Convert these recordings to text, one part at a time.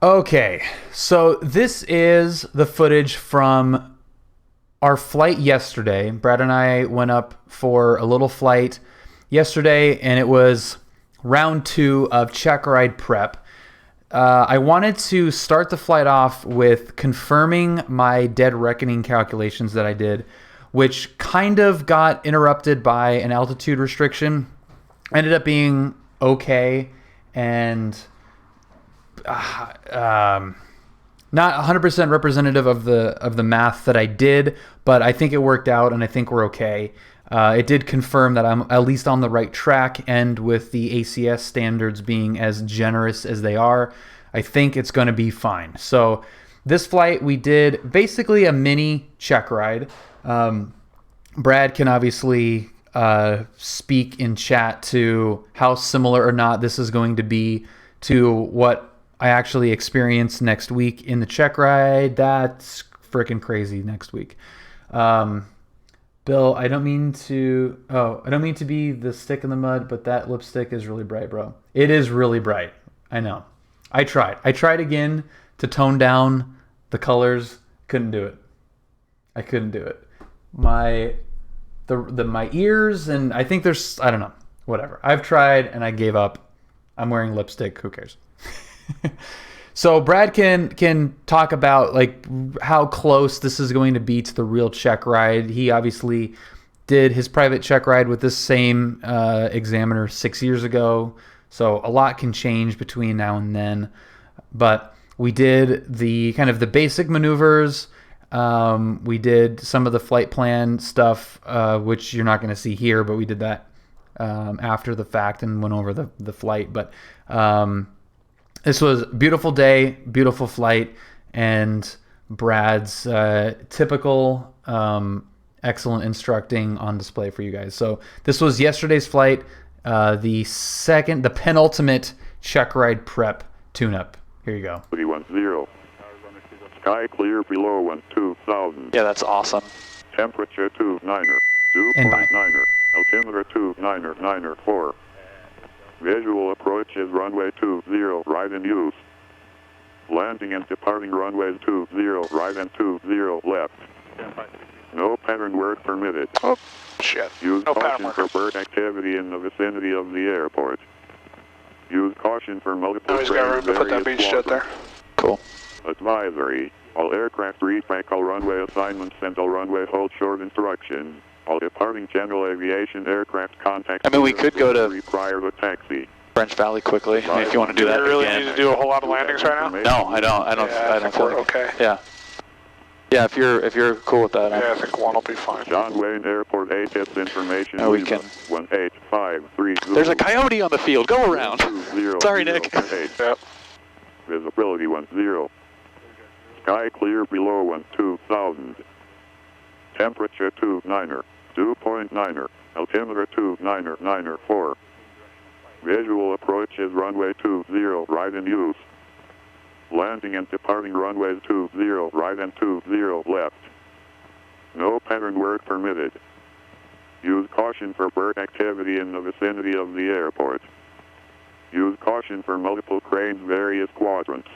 Okay, so this is the footage from our flight yesterday. Brad and I went up for a little flight yesterday, and it was round 2 of Checkride prep. I wanted to start the flight off with confirming my dead reckoning calculations that I did, which kind of got interrupted by an altitude restriction. Ended up being okay, and not 100% representative of the math that I did, but I think it worked out, and I think we're okay. It did confirm that I'm at least on the right track, and with the ACS standards being as generous as they are, I think it's going to be fine. So this flight, we did basically a mini check ride. Brad can obviously speak in chat to how similar or not this is going to be to what I actually experienced next week in the check ride. That's freaking crazy next week. Bill, I don't mean to be the stick in the mud, but that lipstick is really bright, bro. It is really bright. I know. I tried again to tone down the colors. Couldn't do it. I couldn't do it. My ears, and I think there's, I don't know, whatever. I've tried and I gave up. I'm wearing lipstick. Who cares? So Brad can talk about like how close this is going to be to the real check ride. He obviously did his private check ride with this same examiner 6 years ago, so a lot can change between now and then. But we did the kind of the basic maneuvers. We did some of the flight plan stuff, which you're not going to see here, but we did that after the fact and went over the flight. But this was a beautiful day, beautiful flight, and Brad's typical excellent instructing on display for you guys. So this was yesterday's flight, the penultimate check ride prep tune-up. Here you go. 310. Sky clear below 12,000. Yeah, that's awesome. Temperature 29er. Dew And point bye. 9er. Altimeter 29er. Visual approach is runway 20 right in use. Landing and departing runways 20 right and 20 left. No pattern work permitted. Oh, shit. Use No caution pattern work. for bird activity in the vicinity of the airport. Use caution for multiple Now he's got room to put that beach jet there. Cool. Advisory. All aircraft retrack all runway assignments and all runway hold short instruction. All departing general aviation aircraft contact. I mean, we could go to prior to taxi. French Valley quickly. I mean, if you want to do that Do you really again. need to do a whole lot of landings right now? No, I don't. Yeah, I don't feel like. okay. Yeah. Yeah, if you're cool with that. Yeah, I think one will be fine. John Wayne Airport ATIS information. Oh, we can. 18530. There's a coyote on the field. Go around. 20 Sorry, Nick. 08. Yep. Visibility 10. Sky clear below 2000. Temperature 29er. Dew point 9er. Altimeter 29er. Visual approach is runway 20 right in use. Landing and departing runways 20 right and 20 left. No pattern work permitted. Use caution for bird activity in the vicinity of the airport. Use caution for multiple cranes, various quadrants.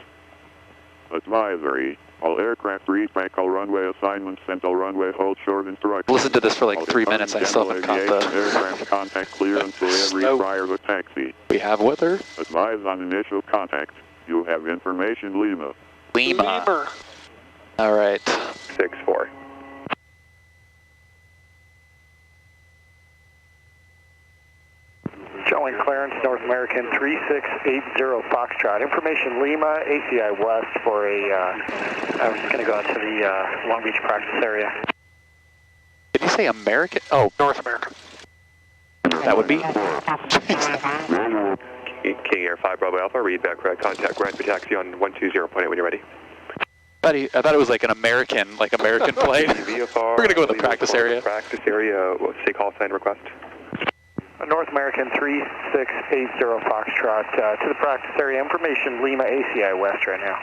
Advisory. All aircraft retrack all runway assignments and all runway hold short instructions. Listen to this for like All 3 minutes. I still departing haven't caught general aviation aircraft contact clear until every Snow. prior to taxi. We have weather. Advise on initial contact. You have information Lima. Lima. Lemur. All right. 6-4. Showing clearance, North American 3680 Foxtrot. Information Lima, ACI West for I'm just going to go out to the Long Beach practice area. Did you say American? Oh, North American. that would be. King Air 5 Bravo Alpha, read back red contact ground for taxi on 120.8 when you're ready. I thought it was like an American plane. VFR, We're gonna go to the practice area. Practice area, say call sign request. North American 3680 Foxtrot to the practice area. Information Lima, ACI West right now.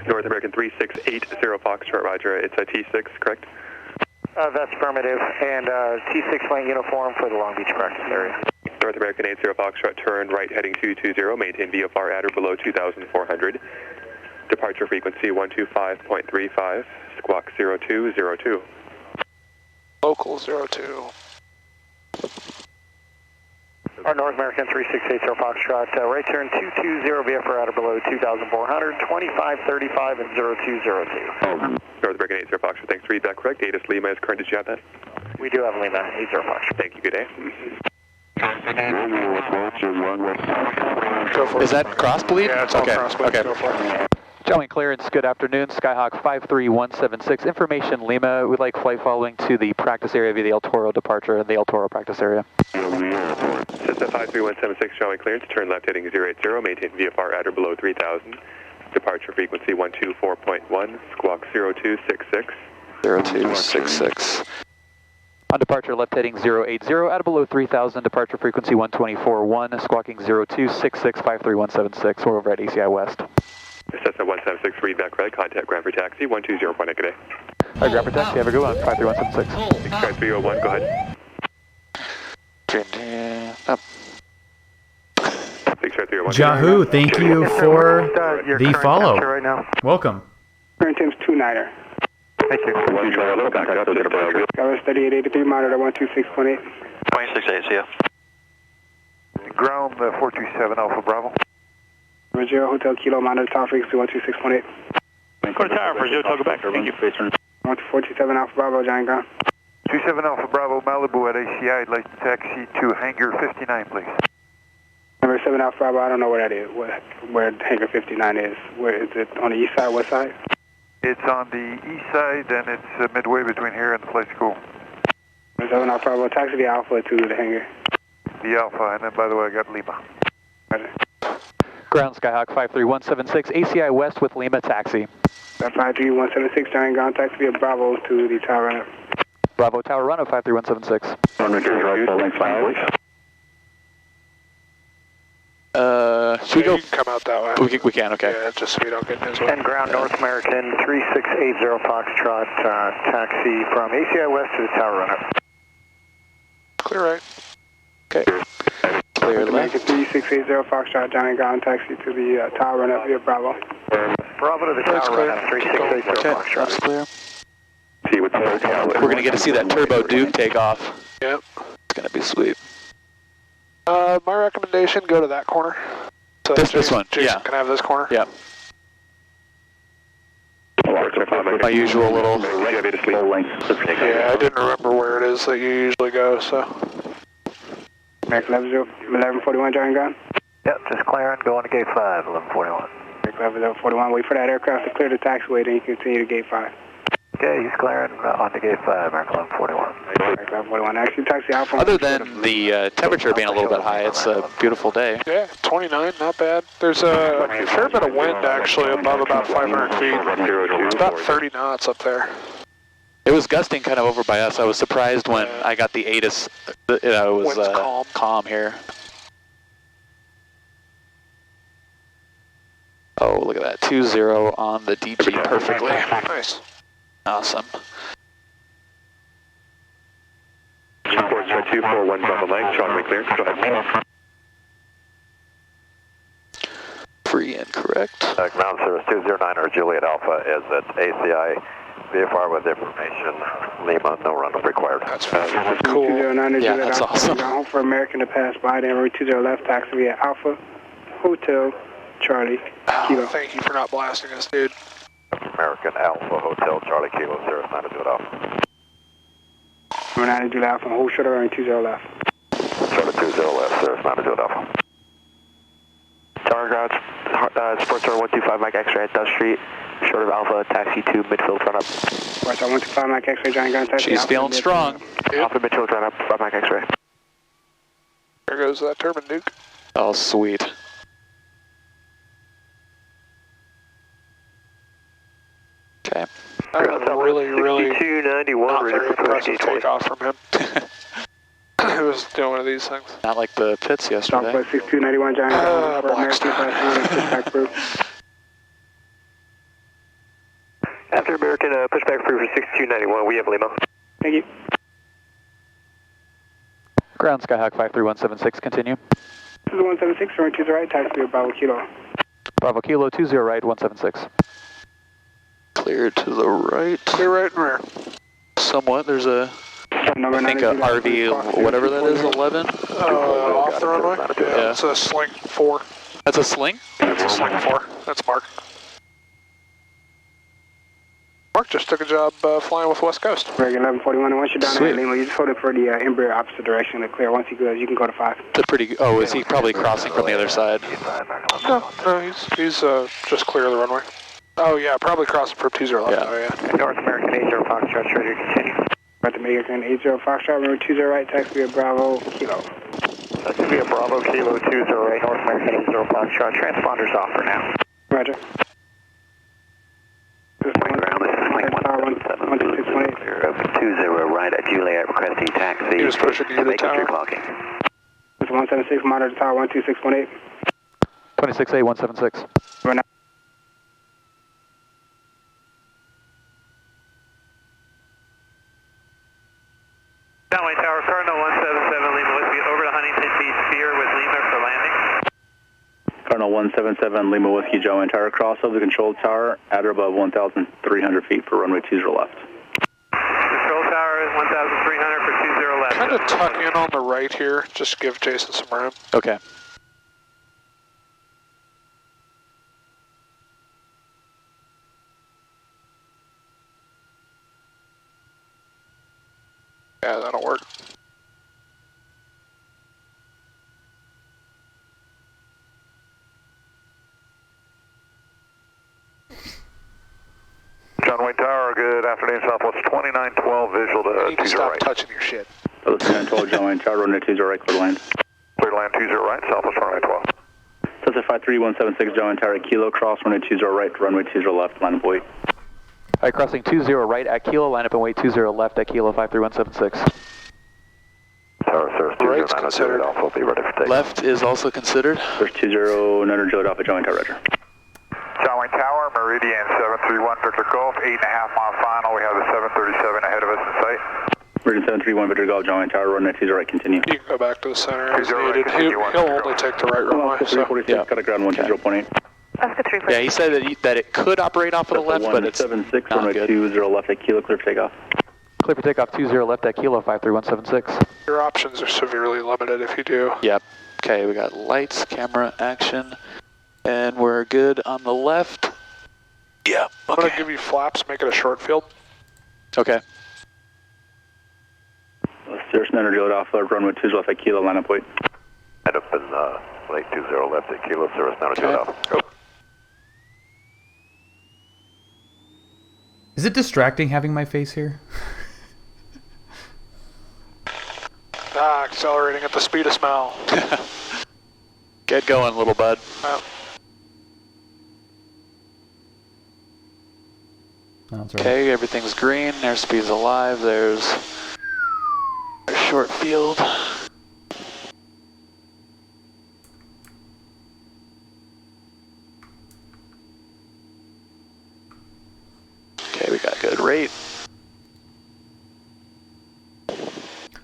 North American 3680 Foxtrot, Roger. It's a T6, correct? That's affirmative, and T6 lane uniform for the Long Beach practice area. North American 80 Foxtrot, turn right heading 220, maintain VFR at or below 2,400. Departure frequency 125.35, squawk 0202. Local 02. Our North American 3680 Foxtrot, right turn 220, VFR at or below 2,400, 2535 and 0202. North American 80 Foxtrot, thanks for feedback, correct. ATIS Lima is current, did you have that? We do have Lima 80 Foxtrot. Thank you, good day. Is that cross bleed? Yeah, it's all okay. cross bleed. Okay. Go for it. Showing clearance, good afternoon. Skyhawk 53176. Information Lima, we'd like flight following to the practice area via the El Toro departure, the El Toro practice area. Cessna 53176, showing clearance, turn left heading 080, maintain VFR at or below 3,000. Departure frequency 124.1, squawk 0266. 0266. On departure, left heading 080, at or below 3,000, departure frequency 124.1, squawking 0266, 53176. We're over at ACI West. Cessna 176, readback right, contact ground for taxi, 120, good day. All right, ground for taxi, have a good one, 53176. Sky 301, go ahead. Up. Yahoo, thank you for the follow. Right now. Welcome. Current Tim's 2-9er. Thank you. Dallas 3883, monitor 126.8. 26.8, see ya. Ground 427 Alpha Bravo. Roger, Hotel Kilo, monitor tower frequency 126.8. Go to tower for Joe, go back. Thank you. 147 Alpha Bravo, Giant Ground. 27 Alpha Bravo, Malibu at ACI. I'd like to taxi to Hangar 59, please. Number 7 Alpha Bravo, I don't know where that is, where Hangar 59 is. Where is it, on the east side, west side? It's on the east side, and it's midway between here and the flight school. Number 7 Alpha Bravo, taxi the Alpha to the hangar. The Alpha, and then by the way, I got Lima. Roger. Ground Skyhawk 53176, ACI West with Lima taxi. 53176, Giant Ground, taxi via Bravo to the tower runner. Bravo Tower Run of 53176. Should we Yeah, go? you can come out that way. We can, okay. Yeah, just so we don't get in his way. And ground North American 3680 Foxtrot, taxi from ACI West to the tower runner. Clear right. Okay. Clear American left. 3680 Foxtrot, Giant Ground, taxi to the tower runner via Bravo. Bravo to the That's tower clear. runner, 3680 Okay, Foxtrot. that's clear. We're going to get to see that Turbo Duke take off. Yep. It's going to be sweet. My recommendation, go to that corner. So This one, Jason yeah. can have this corner. Yeah. My usual little... Yeah, I didn't remember where it is that you usually go, so. American 1141, Giant Ground. Yep, just clearing, going to gate 5, 1141. American 1141, wait for that aircraft to clear the taxiway, then you can continue to gate 5. Okay, he's clearing on to gate 5, American 1141. American 1141, actually taxi Alpha. Other than the temperature being a little bit high, it's a beautiful day. Yeah, 29, not bad. There's a fair bit of wind actually above about 500 feet. It's about 30 knots up there. It was gusting kind of over by us. I was surprised when I got the ATIS. It was Wind's calm here. Oh, look at that. 2-0 on the DG perfectly. Nice. Awesome. 241 Bravo Mike, strongly clear. Go ahead. Free and correct. Ground service 209 or Juliet Alpha is at ACI. VFR with information. Lima, no run-up required. That's cool. 209 Yeah, that's awesome. Home for American to pass by, then route 20 left, taxi via Alpha, Hotel, Charlie, Kilo. Thank you for not blasting us, dude. American Alpha Hotel Charlie Kilo 09 to do it Alpha. 09 to do Alpha, hold short around 20 left. Charlie 20 left, 09 to do it Alpha. Tower ground, Sports Tower 125 Mike X-ray at Dust Street. Short of Alpha, taxi to midfield run up. Watch out, 125 Mike X-ray, Giant Ground, taxi. She's Alpha, feeling strong. Alpha midfield run up, Mike X-ray. There goes that turbine, Duke. Oh, sweet. Okay. That was really 6291 not ready very for impressive gate takeoff from him. He was doing one of these things. Not like the pits yesterday. Southwest 6291, Giant Ground, for Black American Star. to pass back through. After American pushback through for 6291, we have Lima. Thank you. Ground Skyhawk 53176, continue. This is 176, runway 20 right, taxi Bravo Kilo. Bravo Kilo 20 right, 176. Clear to the right. Clear right and rear. Somewhat. There's a, Number I think a RV, whatever that is, 11. Off the runway? Yeah. It's a Sling 4. That's a sling? It's a Sling 4. That's Mark. Mark just took a job flying with West Coast. Regular 1141, and once you're down Sweet. there, Lima, you just hold it for the Embraer opposite direction to clear. Once he goes, you can go to 5. That's pretty. Oh, is he probably crossing from the other side? No, he's just clear of the runway. Oh yeah, probably crossing from 20 left. Yeah. Oh yeah. North American 80 Foxtrot, ready to continue. Right to American 80 Foxtrot, runway 20 right, taxi Bravo Kilo. That's going to be a Bravo Kilo 20 right, North American 80 Foxtrot. Transponders off for now. Roger. This is Ground, this is Link 12618. 20 right at Juliet, requesting taxi. He was pushing you to the tower. Clocking. This is 176, monitor tower 12618. 26A 176. Right now. Downway Tower, Cardinal 177, Lima Whiskey, over to Huntington Beach Pier with Lima for landing. Cardinal 177, Lima Whiskey, Joe, entire crossover the control tower at or above 1,300 feet for runway 20 left. Control Tower is 1,300 for 20 left. Kind of tuck in on the right here, just to give Jason some room. Okay. Yeah, that'll work. John Wayne Tower, good afternoon, Southwest 2912, visual You to need to 20 stop right. touching your shit. Southwest 2912, Joe, and tower runway 20 right, clear land. Clear land 20 right, Southwest 2912. Southwest 53176, Joe, and tower Kilo, cross runway 20 right, runway 20 left, line of wait. Alright, crossing 20 right at Kilo, line up and wait 20 left at Kilo 53176. Tower, sir, Right's 209 considered. Alpha, will be ready for takeoff. Left is also considered. There's 20 Juliet Alpha, Joe, and tower, roger. John Wayne Tower, Meridian 731, Victor Golf, 8.5 mile final. We have the 737 ahead of us in sight. Meridian 731, Victor Golf, Joe, and tower, runway 20 right, continue. You can go back to the center as 20 right, needed. continue, He'll only take the right runway. So. 346, got a ground 120.8. Yeah, he said that it could operate off of the left, but it's 176, not runway good. 20 left at Kilo, clear for takeoff. Clear for takeoff 20 left at Kilo 53176. Your options are severely limited if you do. Yep. Okay, we got lights, camera, action, and we're good on the left. Yeah. I'm going to Okay. give you flaps, make it a short field. Okay. There's Juliet Alpha, runway 20 left at Kilo, line up wait. Head up in late 20 left at Kilo, service now to Okay. Alpha. Is it distracting having my face here? Accelerating at the speed of smell. Get going, little bud. No, that's right. Okay, everything's green. Airspeed's alive. There's a short field. Okay, we got good rate.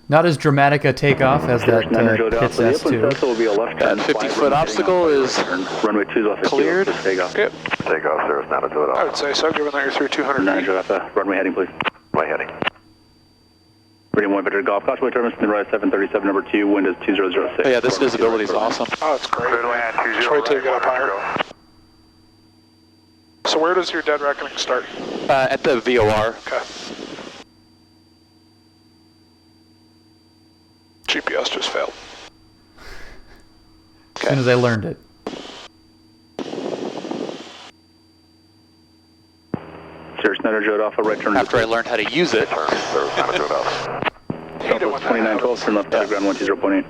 Not as dramatic a takeoff as that Juliet Pitts Alpha, the open S2. Cessna will be a left turn. That 50-foot obstacle is runway 20 left at Kilo, cleared. clear for takeoff. Yep, Takeoff, service now to Juliet I Alpha. would say so, given that you're through 200 feet. Juliet Alpha, runway heading please. My heading. Meridian 1 Victor Golf, Cautionway terminus, in the right 737, number 2, wind is 2006. Oh yeah, this visibility is awesome. Oh, it's great. Clear land 20 Just wait till you right, get up higher. So where does your dead reckoning start? At the VOR. Okay. GPS just failed. As soon as I learned it. Sirius Juliet Alpha, right turn. After I learned how to use it. Service now to Juliet Alpha. Hate it when that 2912, turn left at ground 120.8.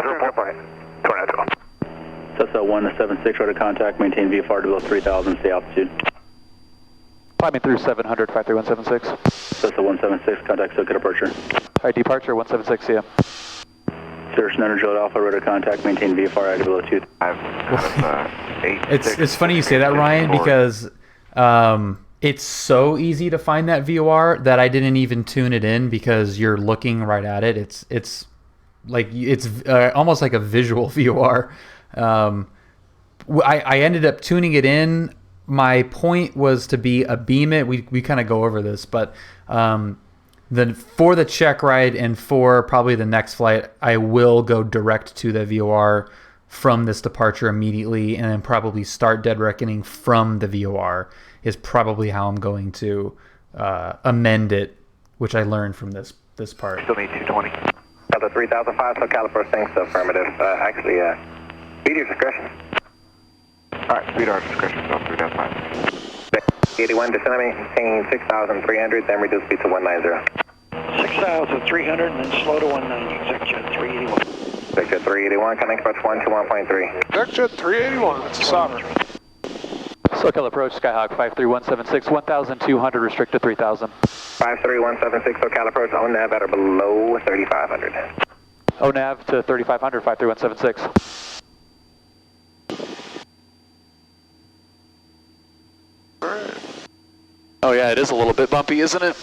2912. Cessna 176, right of contact, maintain VFR to below 3000, stay altitude. Climbing through 700 53176. Cessna 176, contact SoCal departure. Alright, departure 176, see ya. Sirius Juliet Alpha, right of contact, maintain VFR to below 2. It's funny you say that, Ryan, because it's so easy to find that VOR that I didn't even tune it in because you're looking right at it. it's almost like a visual VOR. I ended up tuning it in. My point was to be a beam it. We kind of go over this, but then for the check ride and for probably the next flight, I will go direct to the VOR from this departure immediately, and then probably start dead reckoning from the VOR is probably how I'm going to amend it, which I learned from this part. Still need 220. Delta 3005, so caliper thinks affirmative. Actually, speed your discretion. Alright, speed our discretion, so 3.5. 81, descend maintain 6,300, then reduce speed to 190. 6,300 and then slow to 190, exec jet 381. Exec jet 381, connect approach 121.3. Exec jet 381, that's a sovereign. SoCal approach, Skyhawk 53176, 1,200, restrict to 3,000. 53176, SoCal approach, ONAV at or below 3,500. ONAV to 3,500, 53176. Oh yeah, it is a little bit bumpy, isn't it?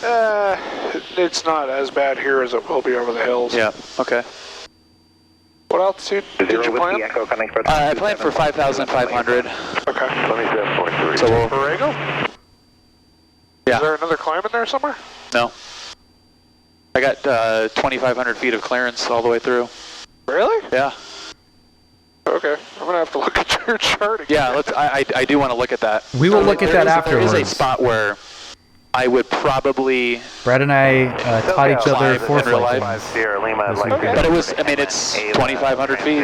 It's not as bad here as it will be over the hills. Yeah, okay. What altitude did you plan? I planned for 5,500. Okay. 27.3. So we'll... Borrego? Yeah. Is there another climb in there somewhere? No. I got 2,500 feet of clearance all the way through. Really? Yeah. Okay, I'm gonna have to look at your chart again. Yeah, I do want to look at that. We will look at that afterwards. There is a spot where I would probably... Brad and I taught each other for flight. But it was, I mean, it's 2,500 feet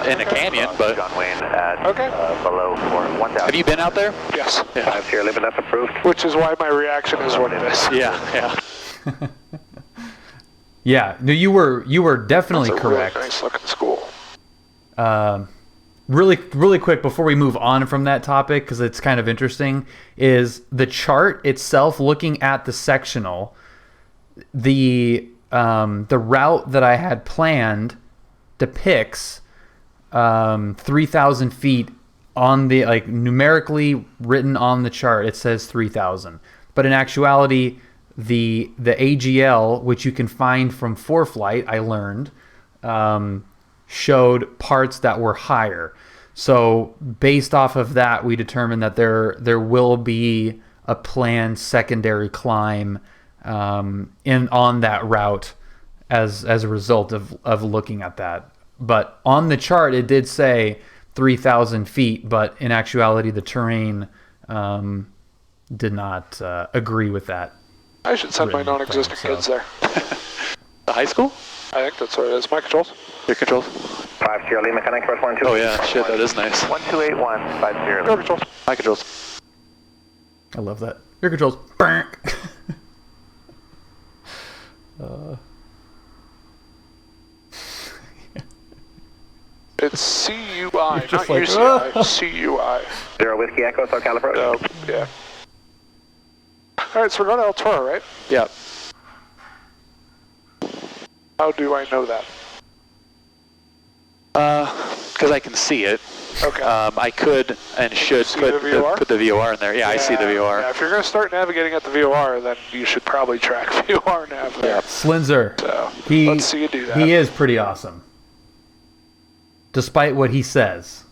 in a canyon, but... Okay. Have you been out there? Yes. Yeah. That's approved. Which is why my reaction is what it is. Yeah. Yeah, no, you were definitely That's a correct. Really nice looking school. Really quick before we move on from that topic, because it's kind of interesting, is the chart itself. Looking at the sectional, the route that I had planned depicts 3,000 feet on the, like, numerically written on the chart. It says 3,000, but in actuality, the AGL, which you can find from ForeFlight, I learned, showed parts that were higher. So based off of that, we determined that there will be a planned secondary climb on that route as a result of looking at that. But on the chart, it did say 3,000 feet, but in actuality, the terrain did not agree with that. I should send my non-existent kids there. The high school? I think that's what it is. My controls? Your controls? 5 Sierra Lima, connect first 1 2. Oh yeah, shit, that is nice. 1281, 5 Sierra Your Lima. controls. My controls. I love that. Your controls. It's CUI, Just not like, UCI. CUI. 0 Whiskey Echo, SoCal approach. Oh, yeah. Alright, so we're going to El Toro, right? Yeah. How do I know that? Because I can see it. Okay. I could and should put the VOR in there. Yeah, I see the VOR. Yeah, if you're going to start navigating at the VOR, then you should probably track VOR nav there. Yeah. Slinzer. So, He, let's see you do that. He is pretty awesome. Despite what he says.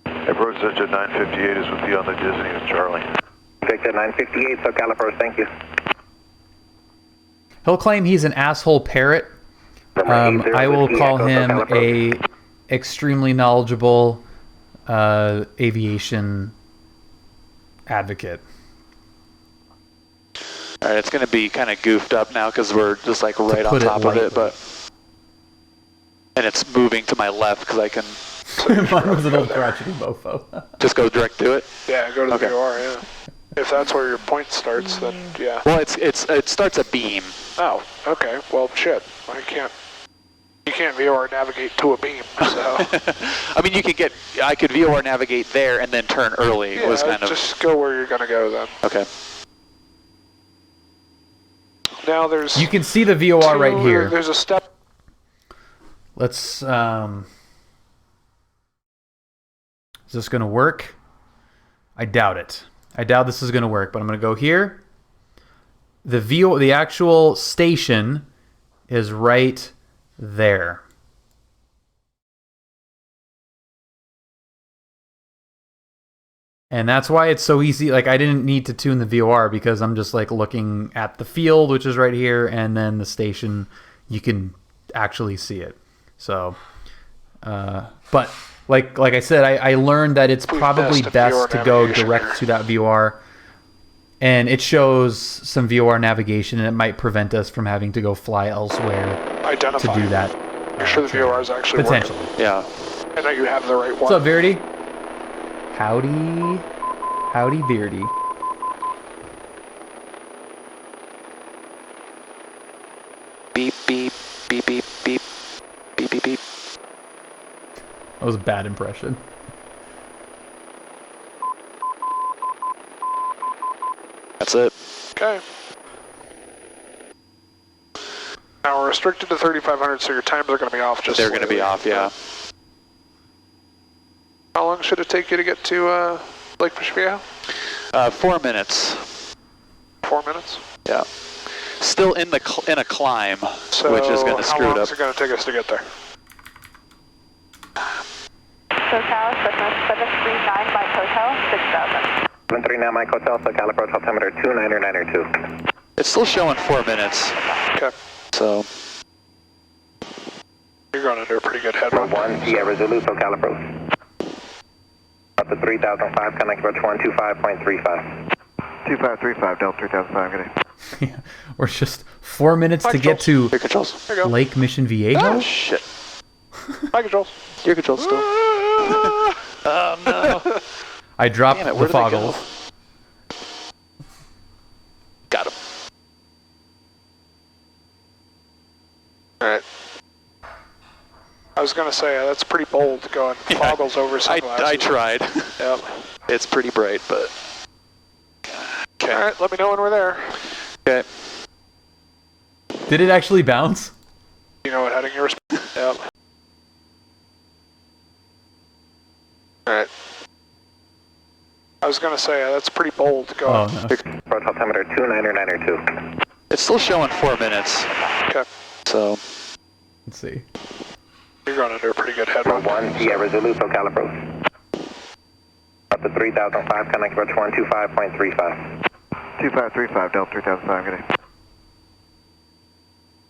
Approach Jet 958 is with you on the Disney with Charlie. Jet 958, SoCal approach, thank you. He'll claim he's an asshole parrot. I will call him a extremely knowledgeable aviation advocate. All right, it's going to be kind of goofed up now because we're just like right on top of it, but and it's moving to my left because I can. Mine was an old crotchety mofo. Just go direct to it. Yeah, go to the VOR. Yeah. If that's where your point starts, then yeah. Well, it starts a beam. Oh, okay. Well, shit. You can't VOR navigate to a beam, so. I mean, I could VOR navigate there and then turn early. Yeah, was kind of. Just go where you're gonna go then. Okay. Now there's. You can see the VOR right here. There's a step. Let's. Is this gonna work? I doubt it. I doubt this is gonna work, but I'm gonna go here. the actual station is right there. And that's why it's so easy. Like, I didn't need to tune the VOR because I'm just like looking at the field, which is right here, and then the station, you can actually see it. So, but like I said, I learned that it's probably best to go direct to that VOR, and it shows some VOR navigation, and it might prevent us from having to go fly elsewhere to do that. Make sure the VOR is actually potentially working. Yeah. And that you have the right one. What's up, Verity? Howdy, Beardy. Beep, beep, beep, beep, beep, beep, beep, beep. That was a bad impression. That's it. Okay. Now we're restricted to 3,500, so your times are going to be off just They're going to be off, yeah. How long should it take you to get to Lake Michigan? 4 minutes. 4 minutes? Yeah. Still in a climb, So which is going to screw it how long up. is it going to take us to get there? SoCal, Christmas, 739 Mike Hotel, 6,000. 739 Mike Hotel, SoCal approach altimeter 29992. It's still showing 4 minutes. Okay. So. You're going under a pretty good headroom. 1 Sierra Zulu, SoCal approach. Up to 3005, connect approach 125.35. 2535, Delta 3005, good day. Yeah, we're just 4 minutes to get to Lake Mission Viejo. Oh, shit. High controls. Your controls still. Oh, no. I dropped Damn it, the where did they foggles. go? Got him. Alright. I was going to say, that's pretty bold going foggles over sunglasses. I tried. Yep. It's pretty bright, but. Okay. Alright, let me know when we're there. Okay. Did it actually bounce? You know what heading you're Yep. Alright. I was going to say, that's pretty bold going. Oh, no. Approach altimeter 29992. It's still showing 4 minutes. Okay. So. Let's see. You're going under a pretty good headroom. 1 Sierra Zulu, SoCal approach. Up to 3005, connect approach 125.35. 2535, Delta 3005, good day.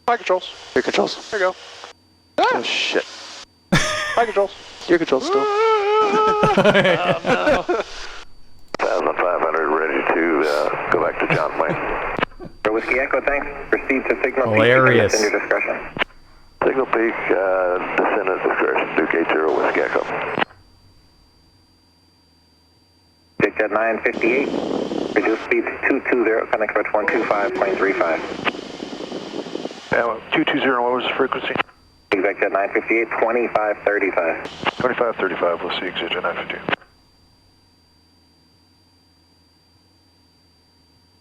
High controls. Your controls. There you go. Oh, shit. High controls. Your controls still. Oh, no. 1,500 ready to go back to John Wayne. For Whiskey Echo, thanks. Proceed to Signal Peak. Hilarious. In your discretion. Signal Peak, descend at discretion, Duke 80 Whiskey Echo. Dick Jet 958. Reduce speed to 220, connect approach 125.35. 220, what was the frequency? Exec Jet 958, 2535. 2535, we'll see Exec Jet 958.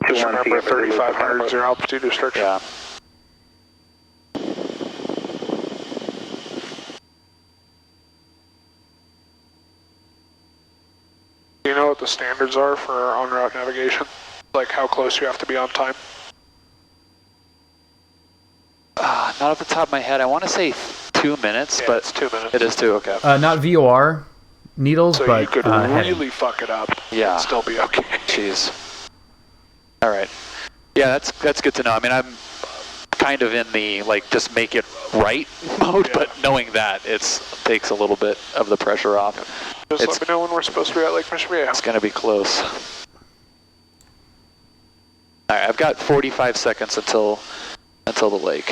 21 Remember, Sierra Zulu, 3,500 is your altitude restriction. Yeah. Do you know what the standards are for on-route navigation? Like how close you have to be on time? Not off the top of my head. I want to say 2 minutes, Yeah, but it's 2 minutes. it is 2. Okay. Not VOR needles, So but you could heading. really fuck it up Yeah. and still be okay. Jeez. All right. Yeah, that's good to know. I mean, I'm kind of in the like just make it right mode, Yeah. but knowing that takes a little bit of the pressure off. Just let me know when we're supposed to be at Lake Michigan. It's going to be close. All right, I've got 45 seconds until the lake.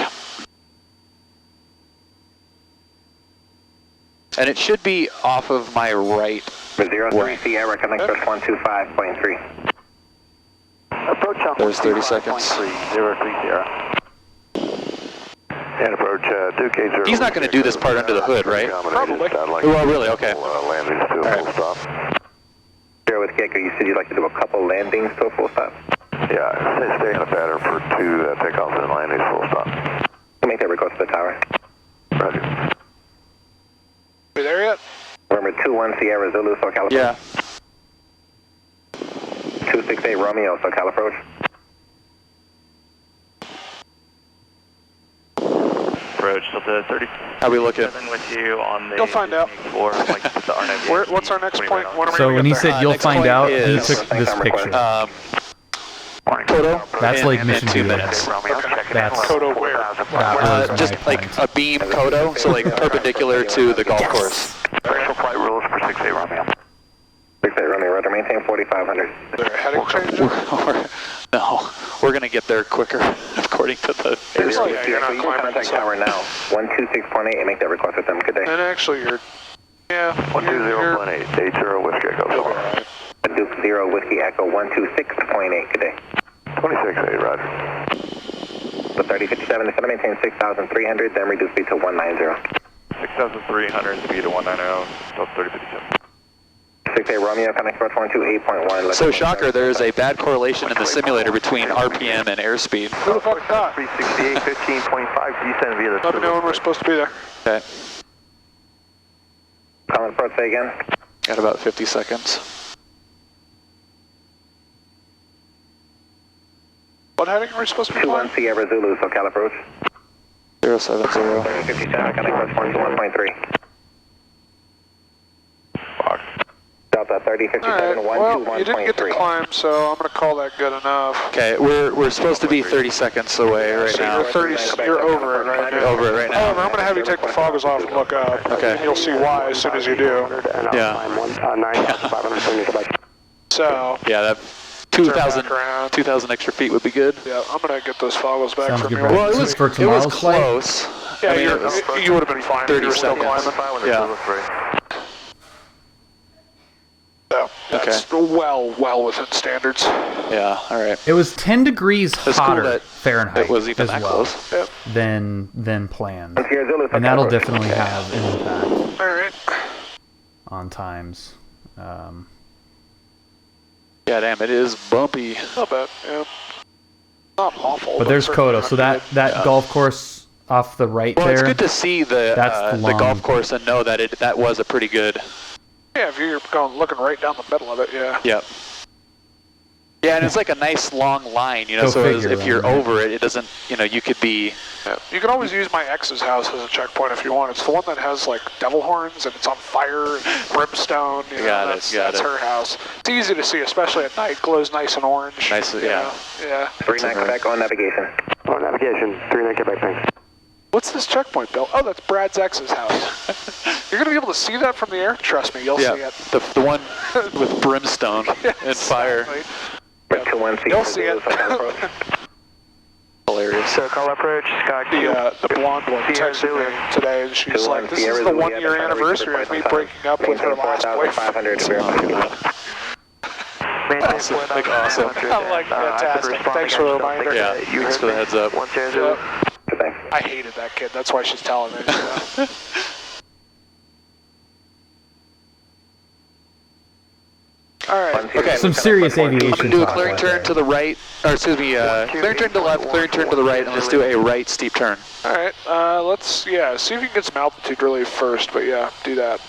And it should be off of my right. 03 Sierra, connect approach 125.3. Approach There's 30 seconds. 03 Sierra. And approach Duke 80. He's not going to do this part under the hood, right? Probably. Oh, really? Okay. Landings to a full stop. Sierra with Gecko, you said you'd like to do a couple landings to a full stop? Yeah, stay in a pattern for 2 takeoffs and landings full stop. We'll make that request to the tower. Roger. We there yet? Remember 21 Sierra Zulu, SoCal approach. Yeah. 268 Romeo, SoCal approach. approach, Delta 30. How we looking? With you on the You'll find out. Floor, like the What's our next point? When are we So gonna when get he there? said you'll next find point out, he is, took this picture. Kodo? That's like mission 2 view. minutes. That's Kodo where? that was Just my like point. a beam Kodo, so like perpendicular to the golf course. Directional flight rules for 6A Romeo. 6A Romeo, rudder maintain 4500. Is there a heading change? No, we're gonna get there quicker, according to the airspeed. Yeah, you're not climbing. Contact tower now. 126.8 and make that request with them. Good day. And actually, you're... Yeah. 120.8. 80 Whiskey Echo. Duke 0 Whiskey Echo 126.8. Good day. 26.8, roger. The 3057 is going to maintain 6,300, then reduce speed to 190. 6,300, speed to 190, Delta 3057. 6A Romeo, connect approach 128.1. So shocker, there is a bad correlation in the simulator between RPM and airspeed. Who the fuck thought? 368, 15.5, descend via the... Let me know when we're supposed to be there. Okay, Common approach, say again. got about 50 seconds. What heading are we supposed to be flying? 21 Sierra Zulu, SoCal approach. 070. 57, connect approach 121.3. Delta 3057, Alright, well, you didn't get to 121.3. climb, so I'm going to call that good enough. Okay, we're supposed to be 30 seconds away right So now. you're over it right now. Over it right now. However, I'm going to have you take the foggles off and look up. Okay. And you'll see why as soon as you do. Yeah. So, Yeah, that 2,000 extra feet would be good. yeah, I'm going to get those foggles back Sounds from good, you. bro. Well, This is for tomorrow's flight? close. Yeah, I mean, you would have been fine if 30 you were still seconds. climbing. Yeah. So, that's well within standards. Yeah, all right. It was 10 degrees That's cool hotter that Fahrenheit it was even as that well close. Yep. than planned. Sierra Zulu, And that'll SoCal approach. definitely have an impact Alright. on times. Yeah, damn, it is bumpy. Not bad, yeah. Not awful. But there's certainly Kodo, not so that golf course off the right Well, there. it's good to see That's the long. golf course and know that that was a pretty good. Yeah, if you're looking right down the middle of it, yeah. Yep. Yeah, and it's like a nice long line, you know. Go So figure, if you're right? over it, it doesn't, you know, you could be. Yeah. You can always use my ex's house as a checkpoint if you want. It's the one that has like devil horns and it's on fire and brimstone. You know, Got it, that's got that's it. her house. It's easy to see, especially at night. Glows nice and orange. Nice, you yeah. know? Yeah. 39 Quebec on navigation. On navigation, 39 Quebec, thanks. What's this checkpoint, Bill? Oh, that's Brad's ex's house. You're gonna be able to see that from the air. Trust me, you'll see it. The one with brimstone and fire. Exactly. 21 You'll see it. Hilarious. SoCal approach, Scott Q. The blonde one texted me today, and she's like, "This is the 1 year anniversary of me breaking up with her last boyfriend." Awesome. I'm like, fantastic. Thanks for the reminder. Yeah, thanks for the heads up. Yep. I hated that kid. That's why she's telling me. So. All right. Okay. Some serious aviation I'm going to do a talk clearing right turn there. to the right, or excuse me, clearing turn to the left, clearing turn to the right, and let's do a right steep turn. All right. Let's see if you can get some altitude relief first. But yeah, do that.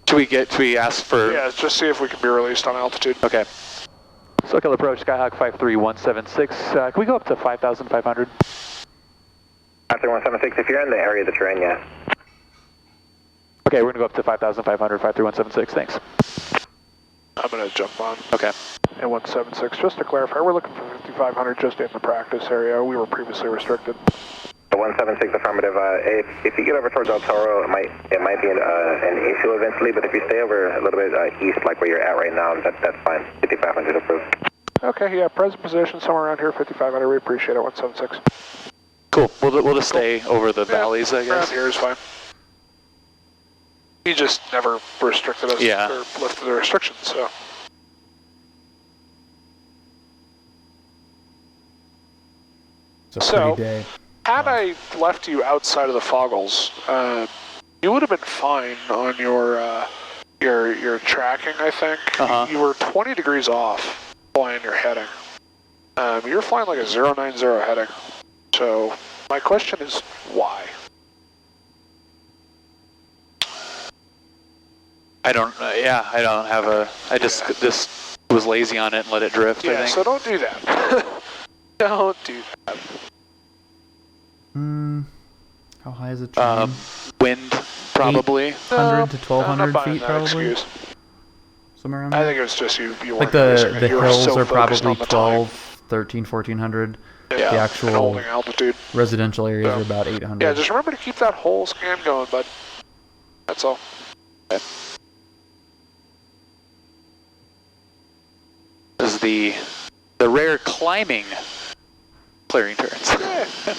Should we ask for? Yeah, just see if we can be released on altitude. Okay. SoCal approach, Skyhawk 53176. Can we go up to 5,500? 53176, if you're in the area that you're in, yeah. Okay, we're going to go up to 5,500, 53176, thanks. I'm going to jump on. Okay. And 176, just to clarify, we're looking for 5,500 just in the practice area. We were previously restricted. The 176 affirmative. If you get over towards El Toro, it might be an issue eventually, but if you stay over a little bit east, like where you're at right now, that's fine. 5,500 approved. Okay, yeah, present position somewhere around here, 5,500. We appreciate it, 176. Cool. We'll just stay over the valleys, I guess. Around here is fine. He just never restricted us or lifted the restrictions, so. It's a pretty day. Had I left you outside of the foggles, you would have been fine on your tracking, I think. You were 20 degrees off flying your heading. You were flying like a 090 heading. So my question is, why? I don't have a, I just was lazy on it and let it drift, I Yeah, think. so don't do that. Don't do that. How high is it? Train? Wind, probably. 800 to 1,200 not feet, that probably. excuse. Somewhere around I there. think it was just you Like weren't the you were hills so are focused probably on the time. 13, 1400. Yeah, The and actual holding altitude. residential areas are about 800. Yeah, just remember to keep that whole scan going, bud. That's all. Okay. This is the rare climbing clearing turns. Yeah.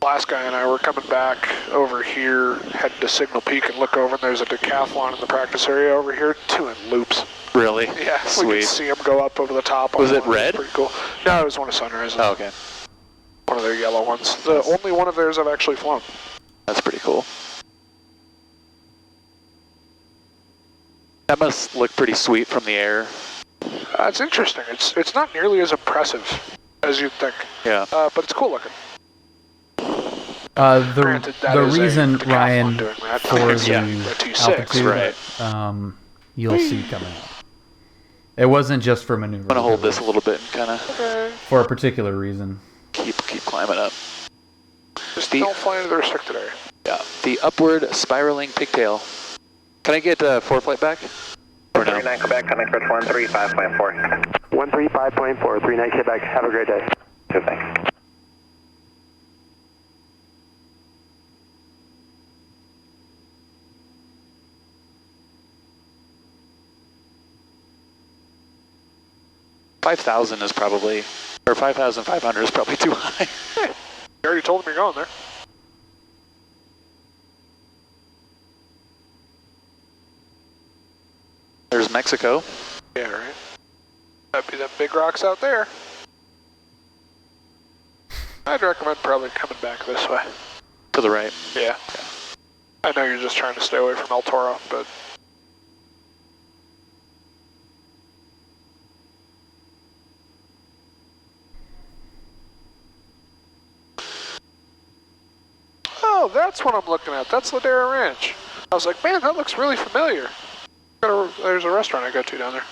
Last guy and I were coming back over here, heading to Signal Peak, and look over, and there's a decathlon in the practice area over here, doing loops. Really? Yeah, Sweet. we could see them go up over the top. Was it red? Pretty cool. No, it was one of Sunrise's. Oh, okay. One of their yellow ones. The only one of theirs I've actually flown. That's pretty cool. That must look pretty sweet from the air. It's interesting. It's not nearly as impressive as you'd think. Yeah. But it's cool looking. Granted, that the is reason, a decathlon Ryan, doing that. for Yeah, the a T6, altitude, right. You'll see coming up. It wasn't just for maneuver. I'm gonna hold this a little bit and kind of for a particular reason. Keep climbing up. Just don't fly into the restricted area. Yeah. The upward spiraling pigtail. Can I get 4-flight back? Or no? 39 Quebec, coming for 135.4. 135.4, 39 Quebec. Have a great day. Good, thanks. $5,000 is probably, or 5,500 is probably too high. You already told them you're going there. There's Mexico. Yeah, right. That'd be them big rocks out there. I'd recommend probably coming back this way. To the right. Yeah. I know you're just trying to stay away from El Toro, but... Oh, that's what I'm looking at. That's Ladera Ranch. I was like, man, that looks really familiar. There's a restaurant I go to down there.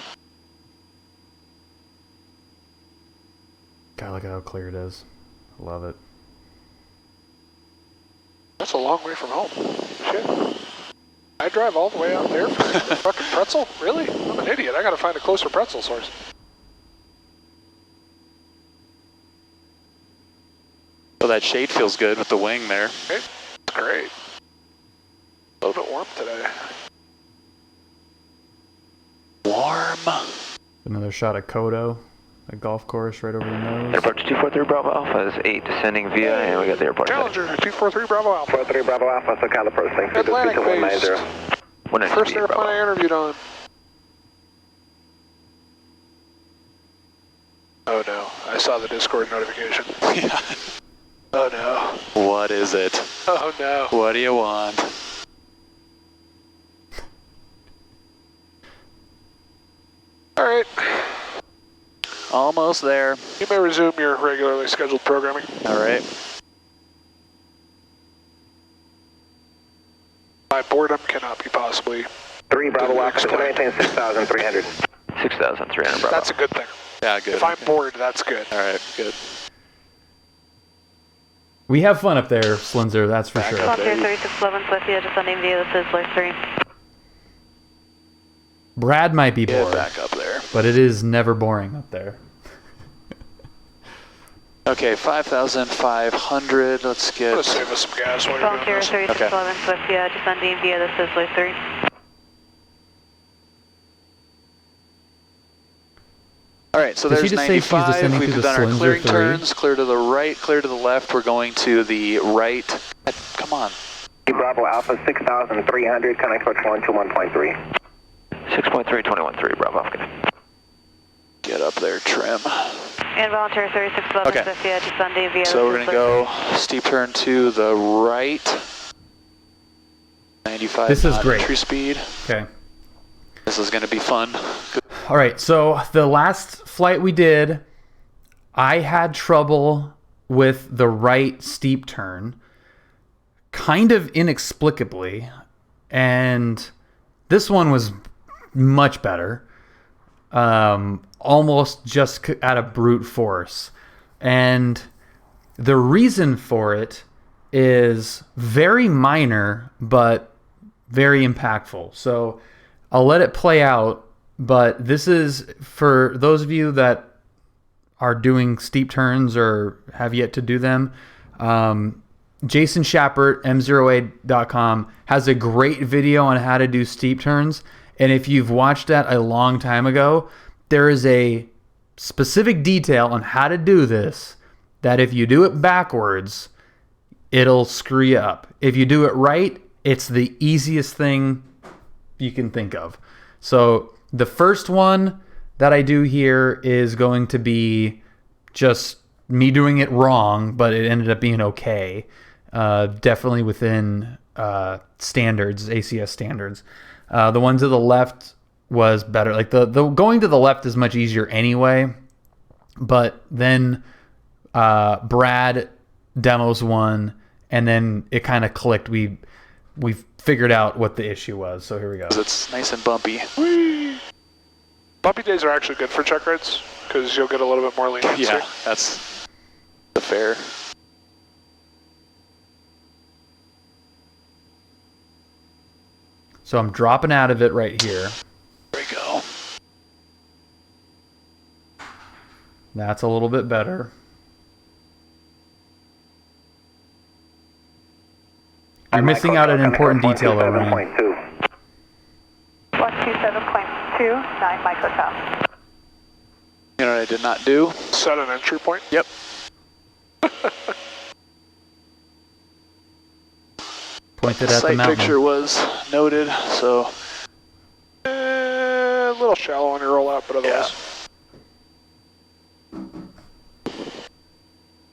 God, look at how clear it is. I love it. That's a long way from home. Shit. I drive all the way out there for a fucking pretzel? Really? I'm an idiot. I gotta find a closer pretzel source. Oh, that shade feels good with the wing there. It's great. A little bit warm today. Warm. Another shot of Kodo, a golf course right over the nose. Airport 243 Bravo Alpha is 8 descending via, and we got the airport. Challenger 243 Bravo Alpha. 43 Bravo Alpha, SoCal approaching. Atlantic based. 190. First airplane I interviewed on. Oh no, I saw the Discord notification. Yeah. Oh no. What is it? Oh no. What do you want? Alright. Almost there. You may resume your regularly scheduled programming. Alright. My boredom cannot be possibly... 3 Bravo Alpha, maintain 6,300. 6,300 Bravo. That's a good thing. Yeah, good. If I'm bored, that's good. Alright, good. We have fun up there, Slinzer, that's for sure. Frontier 3611, Sophia, descending via the Sizzler 3. Brad might be bored, back up there. but it is never boring up there. Okay, 5,500. Let's I'm get... gonna save us some gas while you're doing Frontier this. 3611, Sophia, descending via the Sizzler 3. Alright, so Did she there's just say she's 95. descending We've through the done our Slinzer clearing 3? turns. Clear to the right, clear to the left. We're going to the right. Come on. 3 Bravo Alpha, 6,300, coming for 121.3. 6.3, 21.3 Bravo Alpha. Get up there, trim. Involuntary 3611, Okay. Sophia, descending via So the we're going to go steep turn to the right. 95 This is knot great. entry speed. Okay. This is going to be fun. All right, so the last flight we did, I had trouble with the right steep turn, kind of inexplicably, and this one was much better. almost just out of brute force. And the reason for it is very minor, but very impactful. So I'll let it play out, but this is for those of you that are doing steep turns or have yet to do them. Jason Schappert, m08.com, has a great video on how to do steep turns. And if you've watched that a long time ago, there is a specific detail on how to do this that if you do it backwards, it'll screw you up. If you do it right, it's the easiest thing you can think of. So the first one that I do here is going to be just me doing it wrong, but it ended up being okay. Definitely within standards, ACS standards. The one to the left was better. Like the going to the left is much easier anyway, but then Brad demos one, and then it kind of clicked. We figured out what the issue was. So here we go. It's nice and bumpy. Whee! Bumpy days are actually good for check rides because you'll get a little bit more leniency. Yeah, that's the fair. So I'm dropping out of it right here. There we go. That's a little bit better. You're missing out an important detail though, Ryan. 127.2, 9 microtop. You know what I did not do? Set an entry point? Yep. Pointed at the Site mountain. picture was noted, so... A little shallow on your rollout, but otherwise.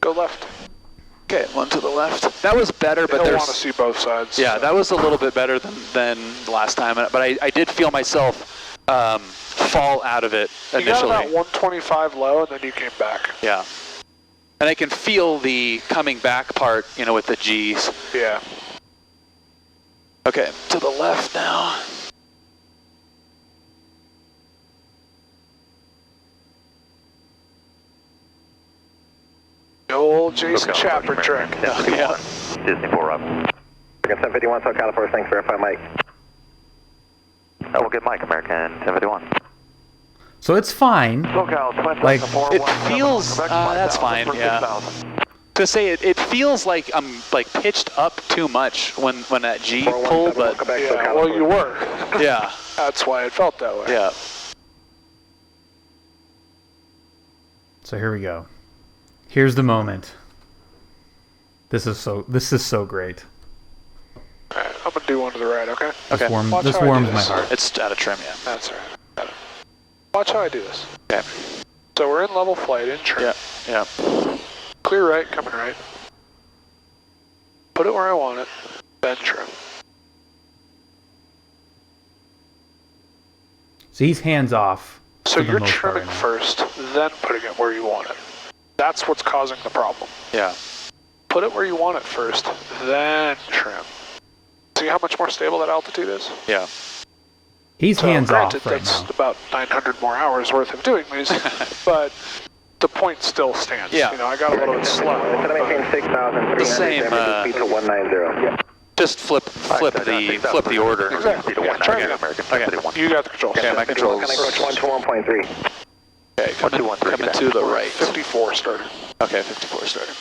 Go left. Okay, one to the left. That was better, but You'll there's... want to see both sides. Yeah, that was a little bit better than last time, but I did feel myself fall out of it initially. You got about 125 low, and then you came back. Yeah. And I can feel the coming back part, you know, with the G's. Yeah. Okay, to the left now. The old Jason Schappert trick. Yeah. Disney 4 up. 1051, so California, thanks, verify Mike. Oh, we'll get Mike, American 1051. So it's fine. Like it feels, that's fine, yeah. To say it feels like I'm like pitched up too much when that G pulled, but yeah, well you were. Yeah. That's why it felt that way. Yeah. So here we go. Here's the moment. This is so great. Alright, I'm gonna do one to the right, okay? Okay. This warms my heart. It's out of trim, yeah. That's right. Got it. Watch how I do this. Okay. So we're in level flight, in trim. Yeah. Clear right, coming right. Put it where I want it, then trim. So he's hands off. So you're trimming first, then putting it where you want it. That's what's causing the problem. Yeah. Put it where you want it first, then trim. See how much more stable that altitude is? Yeah. He's hands off right that's now. about 900 more hours worth of doing these, but the point still stands. Yeah. You know, I got a little bit slow. The same. Just flip the order. Exactly. Yeah, try it again. Okay. You got the controls. Okay, my controls. Okay, coming to the right. 54 starter. Okay, 54 starter.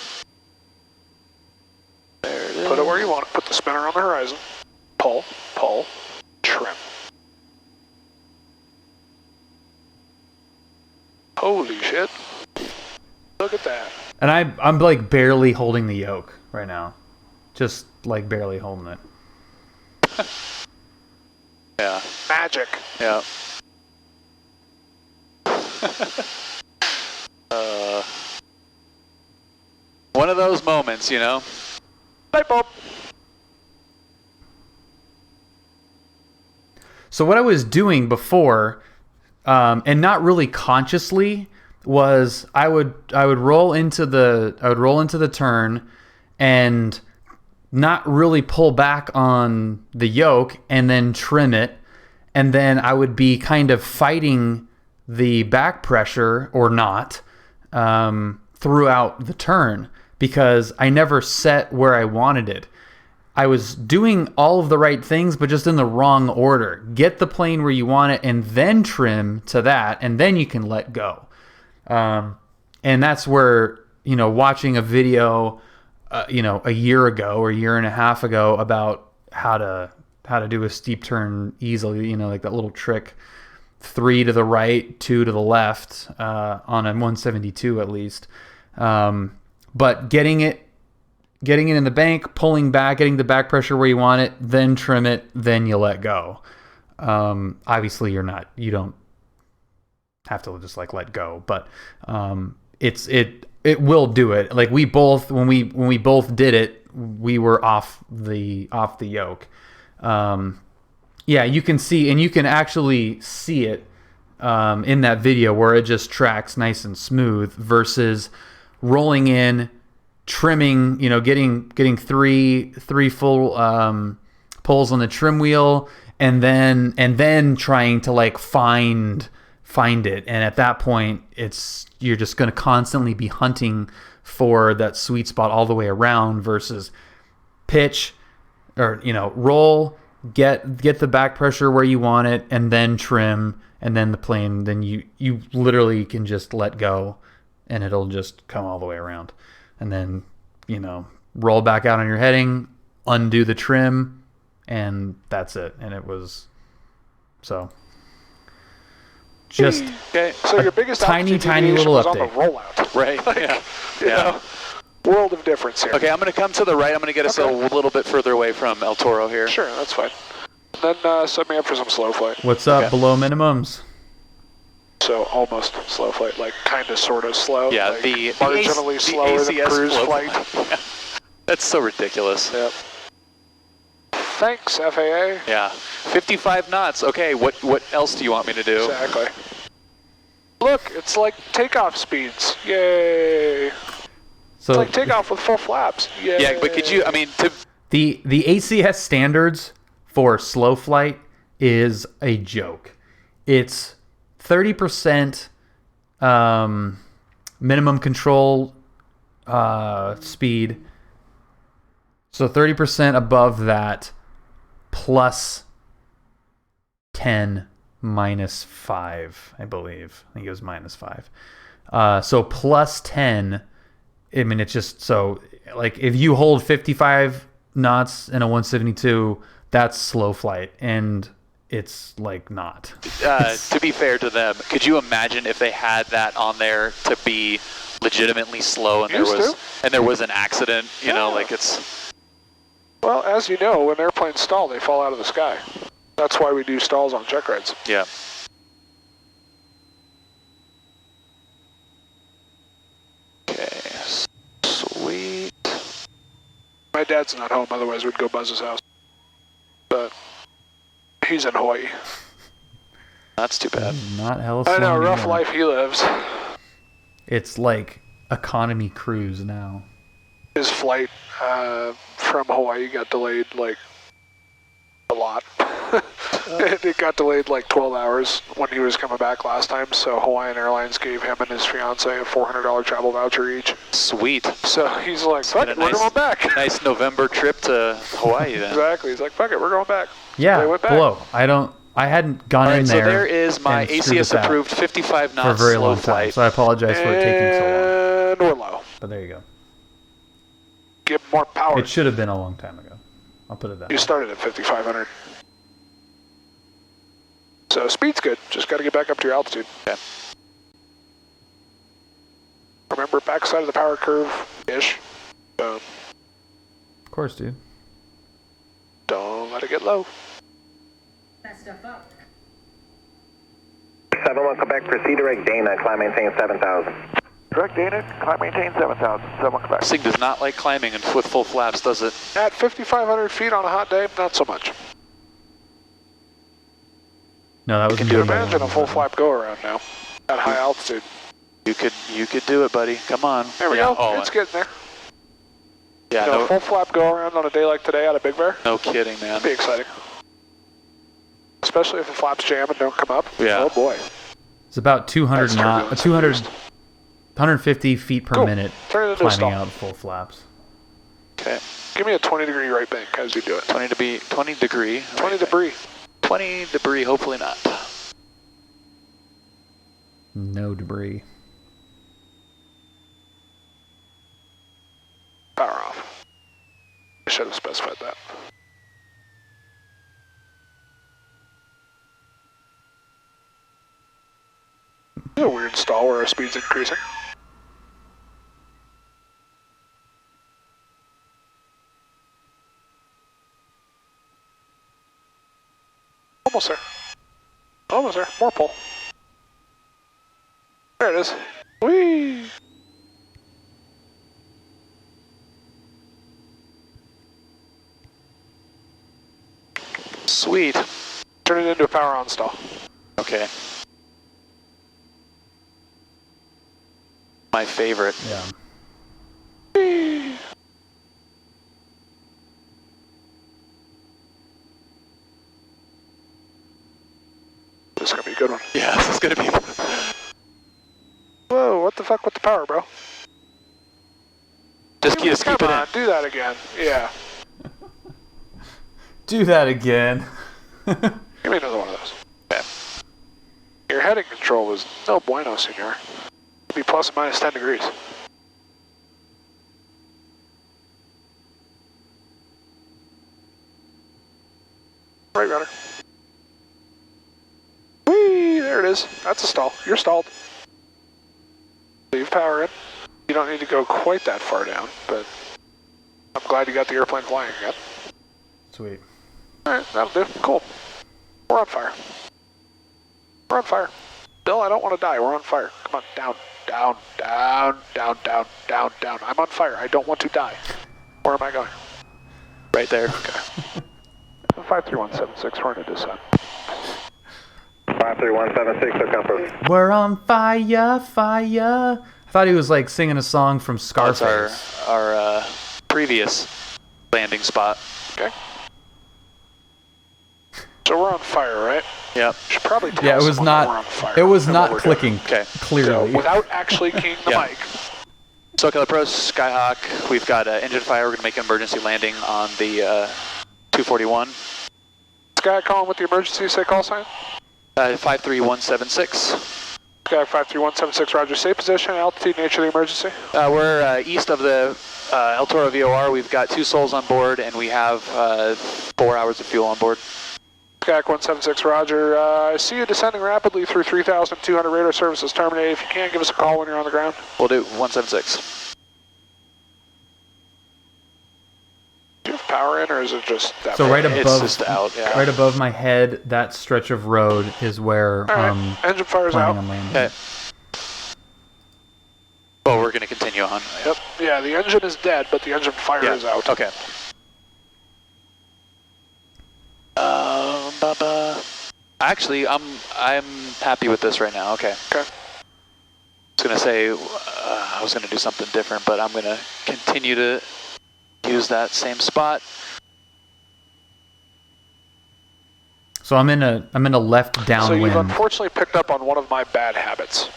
There it is. Put it where you want it. Put the spinner on the horizon. Pull, trim. Holy shit. Look at that. And I'm like barely holding the yoke right now. Just like barely holding it. Yeah. Magic. Yeah. One of those moments, you know. Light bulb. So what I was doing before, and not really consciously, was I would roll into the turn and not really pull back on the yoke and then trim it, and then I would be kind of fighting the back pressure or not throughout the turn because I never set where I wanted it. I was doing all of the right things, but just in the wrong order. Get the plane where you want it and then trim to that, and then you can let go. And that's where, watching a video, a year ago or a year and a half ago about how to do a steep turn easily, like that little trick, 3 to the right, 2 to the left, on a 172 at least. But getting it in the bank, pulling back, getting the back pressure where you want it, then trim it, then you let go. Obviously you don't have to just let go, but it will do it. Like we both, when we both did it, we were off the yoke. Yeah, you can see, and you can actually see it in that video where it just tracks nice and smooth versus rolling in, trimming, getting three full pulls on the trim wheel, and then trying to find it. And at that point, you're just going to constantly be hunting for that sweet spot all the way around versus pitch or roll, get the back pressure where you want it, and then trim, and then the plane, then you literally can just let go and it'll just come all the way around. And then, roll back out on your heading, undo the trim, and that's it. And it was just okay. So your biggest tiny little was update. On the rollout. Right. Yeah. World of difference here. Okay, I'm going to come to the right. I'm going to get us a little bit further away from El Toro here. Sure, that's fine. Then set me up for some slow flight. What's up? Below minimums. So almost slow flight, kind of, sort of slow. Yeah, the marginally slower than cruise flight. That's so ridiculous. Yep. Thanks, FAA. Yeah. 55 knots. Okay, what else do you want me to do? Exactly. Look, it's like takeoff speeds. Yay. So, it's like takeoff with full flaps. Yay. Yeah, but could you, the ACS standards for slow flight is a joke. It's 30% minimum control speed. So 30% above that plus 10 minus 5, I believe. I think it was minus 5. So plus 10, it's just so, if you hold 55 knots in a 172, that's slow flight, and it's not. To be fair to them, could you imagine if they had that on there to be legitimately slow and there was an accident, it's... Well, as you know, when airplanes stall, they fall out of the sky. That's why we do stalls on check rides. Yeah. Okay, sweet. My dad's not home, otherwise we'd go buzz his house. But he's in Hawaii. That's too bad. Not hell. I know, rough life he lives. It's like economy cruise now. His flight from Hawaii got delayed a lot. It got delayed 12 hours when he was coming back last time, so Hawaiian Airlines gave him and his fiance a $400 travel voucher each. Sweet. So he's like, fuck it, we're going back. Nice November trip to Hawaii then. Exactly. He's like, fuck it, we're going back. Yeah, they went back. Below. I hadn't gone in there. So there is my ACS approved 55 knots for a very slow long time. flight. So I apologize for it taking so long. And we're low. But there you go. Give more power. It should have been a long time ago. I'll put it that way. You started at 5,500. So speed's good. Just got to get back up to your altitude. Okay. Remember, backside of the power curve-ish. Of course, dude. Don't let it get low. That stuff up. 71 Quebec, proceed direct Dana, climb maintain 7,000. Direct Dana, climb maintain 7,000, 71 Quebec. This thing does not like climbing and with full flaps, does it? At 5,500 feet on a hot day, not so much. No, that was. You can imagine a full flap go around now at high altitude. You could do it, buddy. Come on. There we go. It's getting there. Yeah. A full flap go around on a day like today out of Big Bear. No kidding, man. Be exciting. Especially if the flaps jam and don't come up. Yeah. Oh boy. It's about 200 150 feet per minute climbing out full flaps. Okay. Give me a 20-degree right bank as you do it. 20 degree. 20 debris. 20 debris, hopefully not. No debris. Power off. I should have specified that. This is a weird stall where our speed's increasing. Almost there. Almost there. More pull. There it is. Whee! Sweet. Turn it into a power on stall. Okay. My favorite. Yeah. Whee! This is gonna be a good one. Yeah, this is gonna be. Whoa, what the fuck with the power, bro? Just keep it in. Do that again. Yeah. Do that again. Give me another one of those. Okay. Your heading control was no bueno, senor. It'd be plus or minus 10 degrees. Right rudder. Whee! There it is. That's a stall. You're stalled. Leave power in. You don't need to go quite that far down, but I'm glad you got the airplane flying again. Sweet. Alright, that'll do. Cool. We're on fire. We're on fire. Bill, I don't want to die. We're on fire. Come on, down, down, down, down, down, down, down. I'm on fire. I don't want to die. Where am I going? Right there. Okay. 53176, we're in a descent. 53176, so compass. We're on fire, fire. I thought he was like singing a song from Scarface. That's our previous landing spot. Okay. So we're on fire, right? Yep. Should probably tell Yeah, it was someone that we're on not. fire It was and not what we're clicking. Okay. Clearly. So without actually keying the Yeah. mic. SoCal Approach, Skyhawk. We've got engine fire. We're going to make an emergency landing on the 241. Sky calling with the emergency, say call sign. 53176. Sky 53176, roger. Say position, altitude, nature of the emergency. We're east of the El Toro VOR. We've got 2 souls on board, and we have 4 hours of fuel on board. Sky 176, roger. I see you descending rapidly through 3,200 radar services terminated. If you can, give us a call when you're on the ground. We'll do 176. Do you have power in, or is it just that? So right above, it's just out, yeah. right above my head, that stretch of road is where engine fire's out. on landing. Okay. Well, we're going to continue on. Yep. Yeah, the engine is dead, but the engine fire is out. Okay. Actually, I'm happy with this right now. Okay. Okay. I was gonna say I was gonna do something different, but I'm gonna continue to use that same spot. So I'm in a left downwind. So you've unfortunately picked up on one of my bad habits.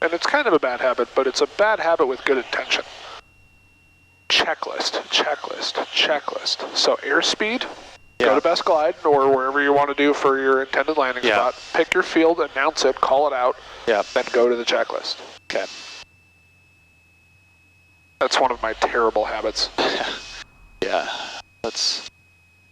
And it's kind of a bad habit, but it's a bad habit with good intention. Checklist, checklist, checklist. So airspeed, go to best glide, or wherever you want to do for your intended landing spot. Pick your field, announce it, call it out, then go to the checklist. Okay. That's one of my terrible habits. Yeah, that's.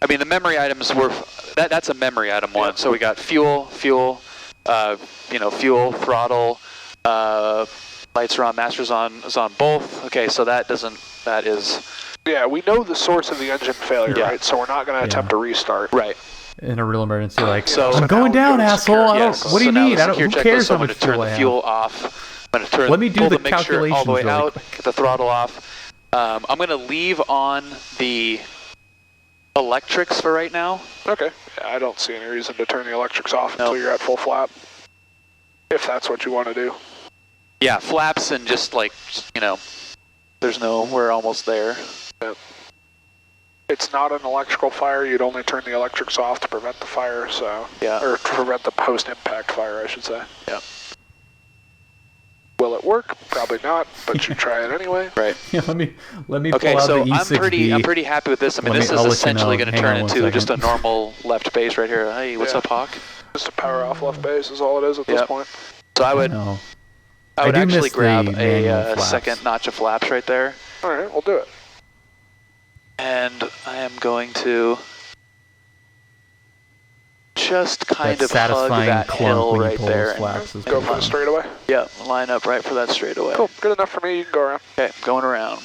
I mean, the memory items were. That's a memory item one. So we got fuel, fuel, throttle, lights are on, master's on, is on both. Okay, so that doesn't. That is. Yeah, we know the source of the engine failure, right? So we're not going to attempt a restart. Right. In a real emergency, like, so I'm going down, asshole. What do you need? Who cares how much fuel I have? I'm going to turn the fuel off. I'm going to Let me do pull the mixture all the calculations way really out, quick. get the throttle off. I'm going to leave on the electrics for right now. Okay. Yeah, I don't see any reason to turn the electrics off until you're at full flap. If that's what you want to do. Yeah, flaps and just like, we're almost there. Yeah. It's not an electrical fire. You'd only turn the electrics off to prevent the fire, so. Yeah. Or to prevent the post-impact fire, I should say. Yeah. Will it work? Probably not, but you try it anyway. Right. Yeah, let me Okay, pull out so the E6B. I'm pretty happy with this. I mean, this is I'll let you essentially know. going to Hang turn on one into just a second. normal left base right here. Hey, what's up, Hawk? Just a power off left base is all it is at this point. So I would No. I do actually miss the grab manual a flaps. second notch of flaps right there. All right, we'll do it. And I am going to just kind That of hug satisfying that clunk hill when you right pull there. those flaps is Go pretty for the fun. straightaway. Yeah, line up right for that straightaway. Cool, good enough for me. You can go around. Okay, going around.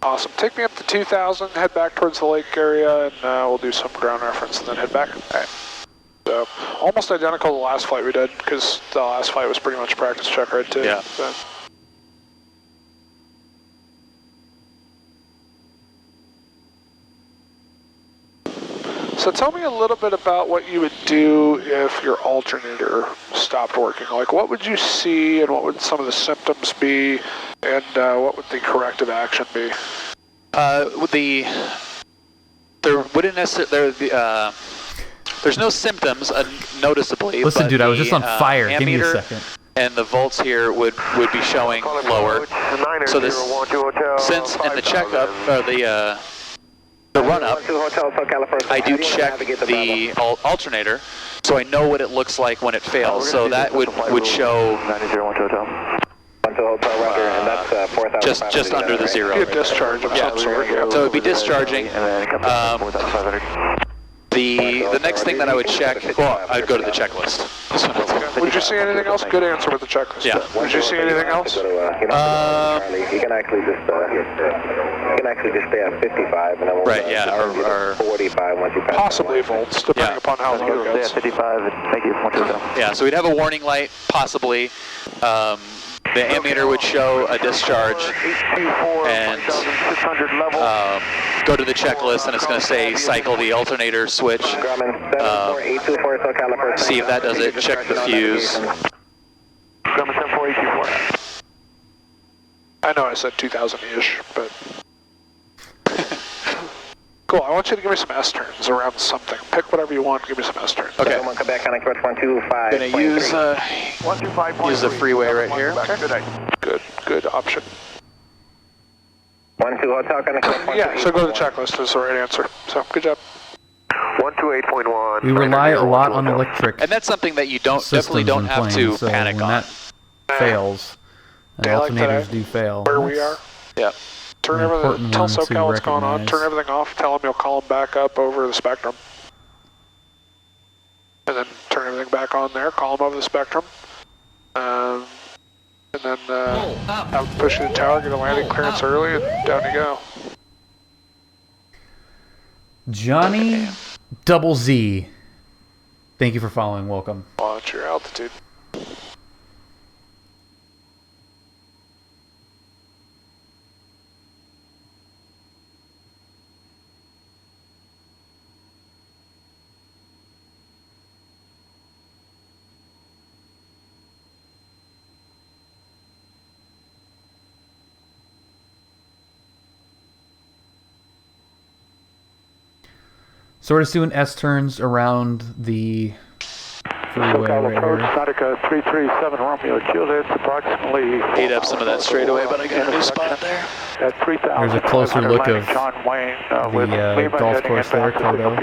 Awesome. Take me up to 2,000, head back towards the lake area, and we'll do some ground reference and then head back. All right. So, almost identical to the last flight we did, because the last flight was pretty much practice check ride too. Yeah. So tell me a little bit about what you would do if your alternator stopped working. Like, what would you see, and what would some of the symptoms be, and what would the corrective action be? There wouldn't necessarily there's no symptoms noticeably. Listen, but dude, I was just on fire. Give me a ammeter second. And the volts here would be showing lower. So this, since in the checkup or the run up, I do check the alternator, so I know what it looks like when it fails. So that would show just under the zero. Be a discharge of some sort. So it would be discharging. The next thing that I would check, well, I'd go to the checklist. Would you see anything else? Good answer with the checklist. Yeah. Would you see anything else? You can actually just stay at 55, and then we'll right. Yeah. Or 45 once you pass. Possibly volts, depending upon how low it goes. 55. Thank you. yeah. So we'd have a warning light, possibly. The ammeter would show a discharge, and go to the checklist, and it's going to say cycle the alternator switch. See if that does it. Check the fuse. I know I said 2,000-ish, but... Cool, I want you to give me some S-turns around something. Pick whatever you want, give me some S-turns. Okay. Come back, connect with 125. Going to use the freeway right here. Good option. 12 hotel, connect with Yeah, so go to the checklist is the right answer. So, good job. 128.1. We rely a lot on electric And that's something that you definitely don't have to panic when on. that fails, and Daylight alternators today, do fail. Where we are. Yeah. Turn an everything, important tell one to SoCal what's going on, recognize. turn everything off, tell them you'll call them back up over the spectrum. And then turn everything back on there, call them over the spectrum. And then have them push you to the tower, get a landing clearance early, and down you go. Johnny Double Z. Thank you for following. Welcome. Watch your altitude. So we're just doing S turns around the freeway right here. Nautica 337 Romeo Juliet, approximately... Ate up some of that straightaway, but I got a new spot there. At 3,000. There's a closer look of John Wayne, the golf course there, Kodo.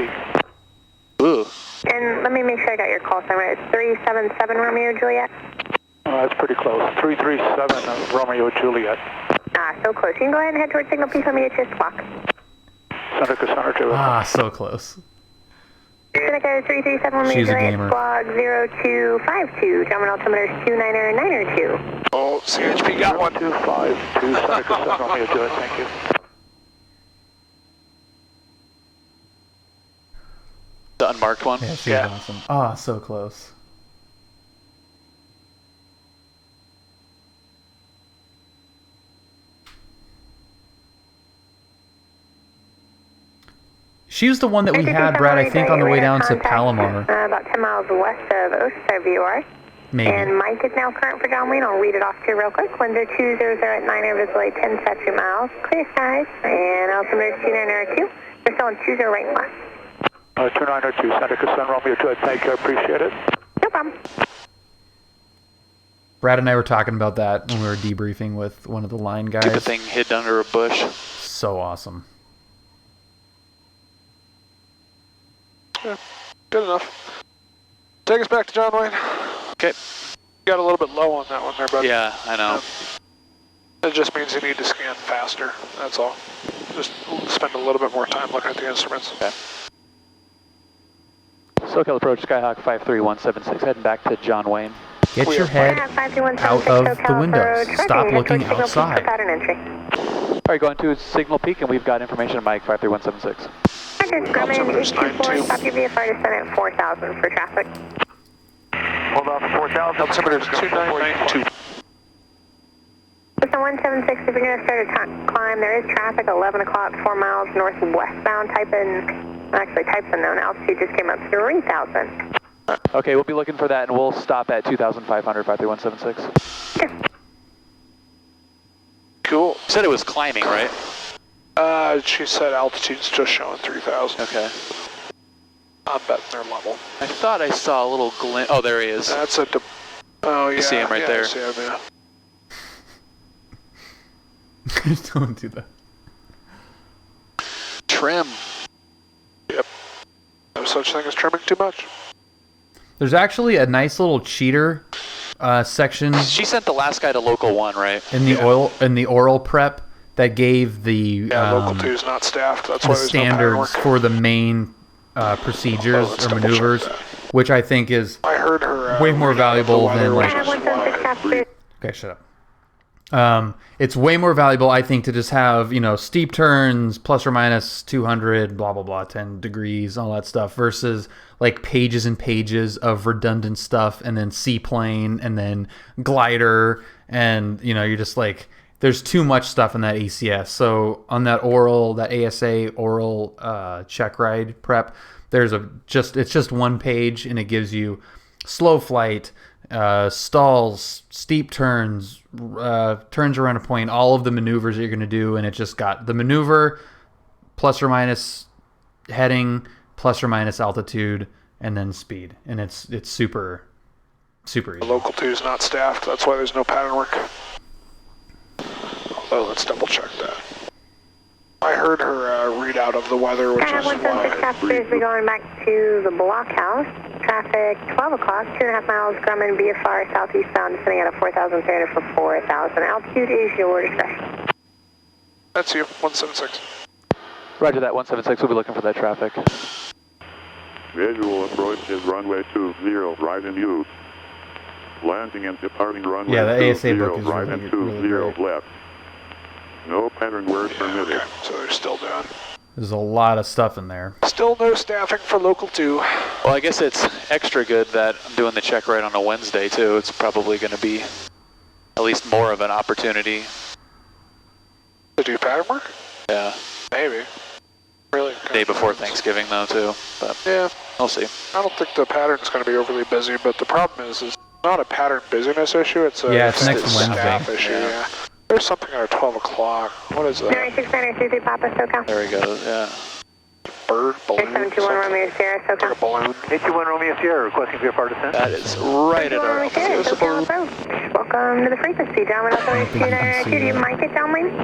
Ooh. And let me make sure I got your call sign right. It's 377 Romeo Juliet. That's pretty close. 337 Romeo Juliet. So close. You can go ahead and head towards Signal Peak. Let me get your squawk. Seneca Center 2. So close. Seneca 337 Romeo She's a Juliet, gamer. squawk 0252. German altimeter is 29992. Oh, CHP got one. 252 Seneca Center Romeo Juliet, thank you. The unmarked one? Yeah, she's awesome. So close. She was the one that we had, Brad, I think, on the way down to Palomar. About 10 miles west of Osterviewer. Maybe. And Mike is now current for John Wayne. I'll read it off to you real quick. Winds are 200 at 9 visibility 10 statute miles. Clear skies. And altimeter is 2902. We're still on 20 right and left. 2902 Seneca Center Romeo Juliet, thank you, I appreciate it. No problem. Brad and I were talking about that when we were debriefing with one of the line guys. Get the thing hidden under a bush. So awesome. Yeah, good enough. Take us back to John Wayne. Okay. You got a little bit low on that one there, buddy. Yeah, I know. It just means you need to scan faster, that's all. Just spend a little bit more time looking at the instruments. Okay. SoCal approach, Skyhawk 53176, heading back to John Wayne. Get your head out of the windows. Stop looking outside. Alright, going to signal peak, and we've got information on Mike 53176. Altimeter's 824, stop your VFR descent at 4,000 for traffic. Hold off 4,000. Altimeter's 2992. Listen, 176, if you're going to start a climb, there is traffic 11 o'clock, 4 miles northwestbound. Type in unknown. Altitude just came up 3,000. Okay, we'll be looking for that, and we'll stop at 2,500, 53176. Okay. Cool. You said it was climbing, right? She said altitude's just showing 3,000. Okay. I'm betting their level. I thought I saw a little glint. Oh, there he is. That's a... Oh, yeah. You see him right there. I see him, yeah. Don't do that. Trim. Yep. No such thing as trimming too much. There's actually a nice little cheater section. She sent the last guy to local 1, right? In the oral prep that gave the local 2 is not staffed. That's the why there's standards no for the main procedures or maneuvers, which I think is I heard her, way more valuable than like. Okay, shut up. It's way more valuable, I think, to just have, steep turns, plus or minus 200, blah, blah, blah, 10 degrees, all that stuff, versus like pages and pages of redundant stuff, and then seaplane, and then glider, and, you're just like, there's too much stuff in that ACS. So on that ASA oral Checkride prep, it's just one page, and it gives you slow flight, stalls, steep turns, turns around a point, all of the maneuvers that you're going to do, and it just got the maneuver, plus or minus heading, plus or minus altitude, and then speed, and it's super easy. The local 2 is not staffed. That's why there's no pattern work. Oh, let's double check that. I heard her readout of the weather, which is why. We're going back to the blockhouse. Traffic 12 o'clock, 2.5 miles, Grumman, BFR, southeastbound, descending at a 4,300 for 4,000. Altitude is your discretion. That's you, 176. Roger that, 176. We'll be looking for that traffic. Visual approach is runway 20, right in use. Landing and departing runway 20, right and 20 left. No pattern work permitted. Okay, so they're still down. There's a lot of stuff in there. Still no staffing for local 2. Well, I guess it's extra good that I'm doing the check right on a Wednesday, too. It's probably going to be at least more of an opportunity. To do pattern work? Yeah. Maybe. Really? Day before Thanksgiving, though, too. But yeah. We'll see. I don't think the pattern's going to be overly busy, but the problem is it's not a pattern busyness issue, it's a it's next staff Wednesday. issue, yeah. There's something at 12 o'clock. What is that? 9693 Papa, SoCal. There he goes, yeah. Bird, balloon, 721 Romeo Sierra, SoCal. a balloon. 821 Romeo Sierra, requesting VFR descent. That is right at our Sierra, SoCal approach. Welcome to the frequency, John Wayne. Do you mic it, John Wayne?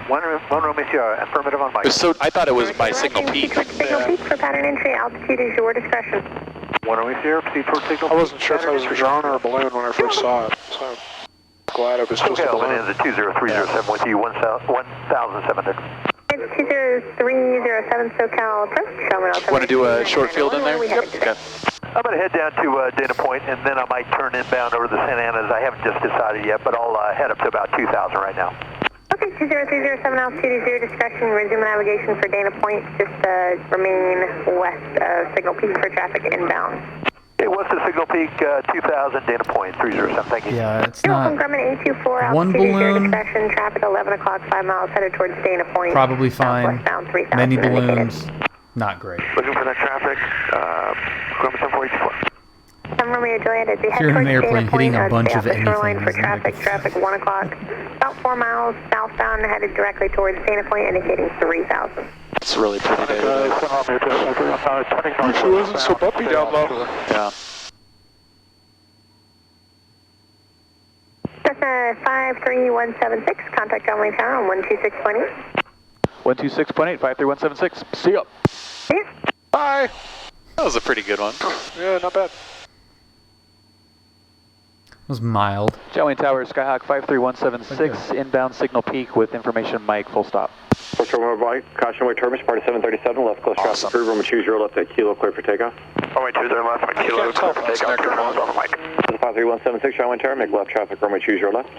One Romeo Sierra, affirmative on mic. So I thought it was by signal peak. Signal peak for pattern entry. Altitude is your discretion. One Romeo Sierra, proceed towards signal. I wasn't sure if I was a drone or a balloon when I first saw it, so glad it was just a balloon. Okay, 20307 with you, 1,700. It's 20307 SoCal approach. Want to do a short field in there? Yep. Okay. I'm going to head down to Dana Point, and then I might turn inbound over the Santa Anas. I haven't just decided yet, but I'll head up to about 2,000 right now. Okay, 20307 altitude is your discretion. Resume navigation for Dana Point. Just remain west of Signal Peak for traffic inbound. It was the Signal Peak 2000 Dana Point 307. Thank you. Yeah, it's not. Grumman 824 One altitude is your balloon. discretion. Traffic 11 o'clock, 5 miles headed towards Dana Point. Probably fine. Southwestbound 3,000 Many indicated. balloons, not great. Looking for that traffic. Grumman 7484. Some Romeo Juliet as we head You're in towards an airplane Dana hitting Point, a bunch stay of off the shoreline anything, for traffic. Traffic 1 o'clock. About 4 miles southbound, headed directly towards Dana Point, indicating 3,000. It's really pretty day. She wasn't so bumpy down low. Yeah. 53176, contact runway tower on 126.8. 126.8, 53176. See ya. Bye. That was a pretty good one. Yeah, not bad. It was mild. Jowing Tower, Skyhawk 53176, inbound signal peak with information mic, full stop. Approach runway right, caution runway turbulence, part 737, left close traffic approved, runway 20 left at kilo, clear for takeoff. Runway 20 left, kilo, clear for takeoff, turn on the mic. 53176, runway tower, make left traffic, runway 20 left.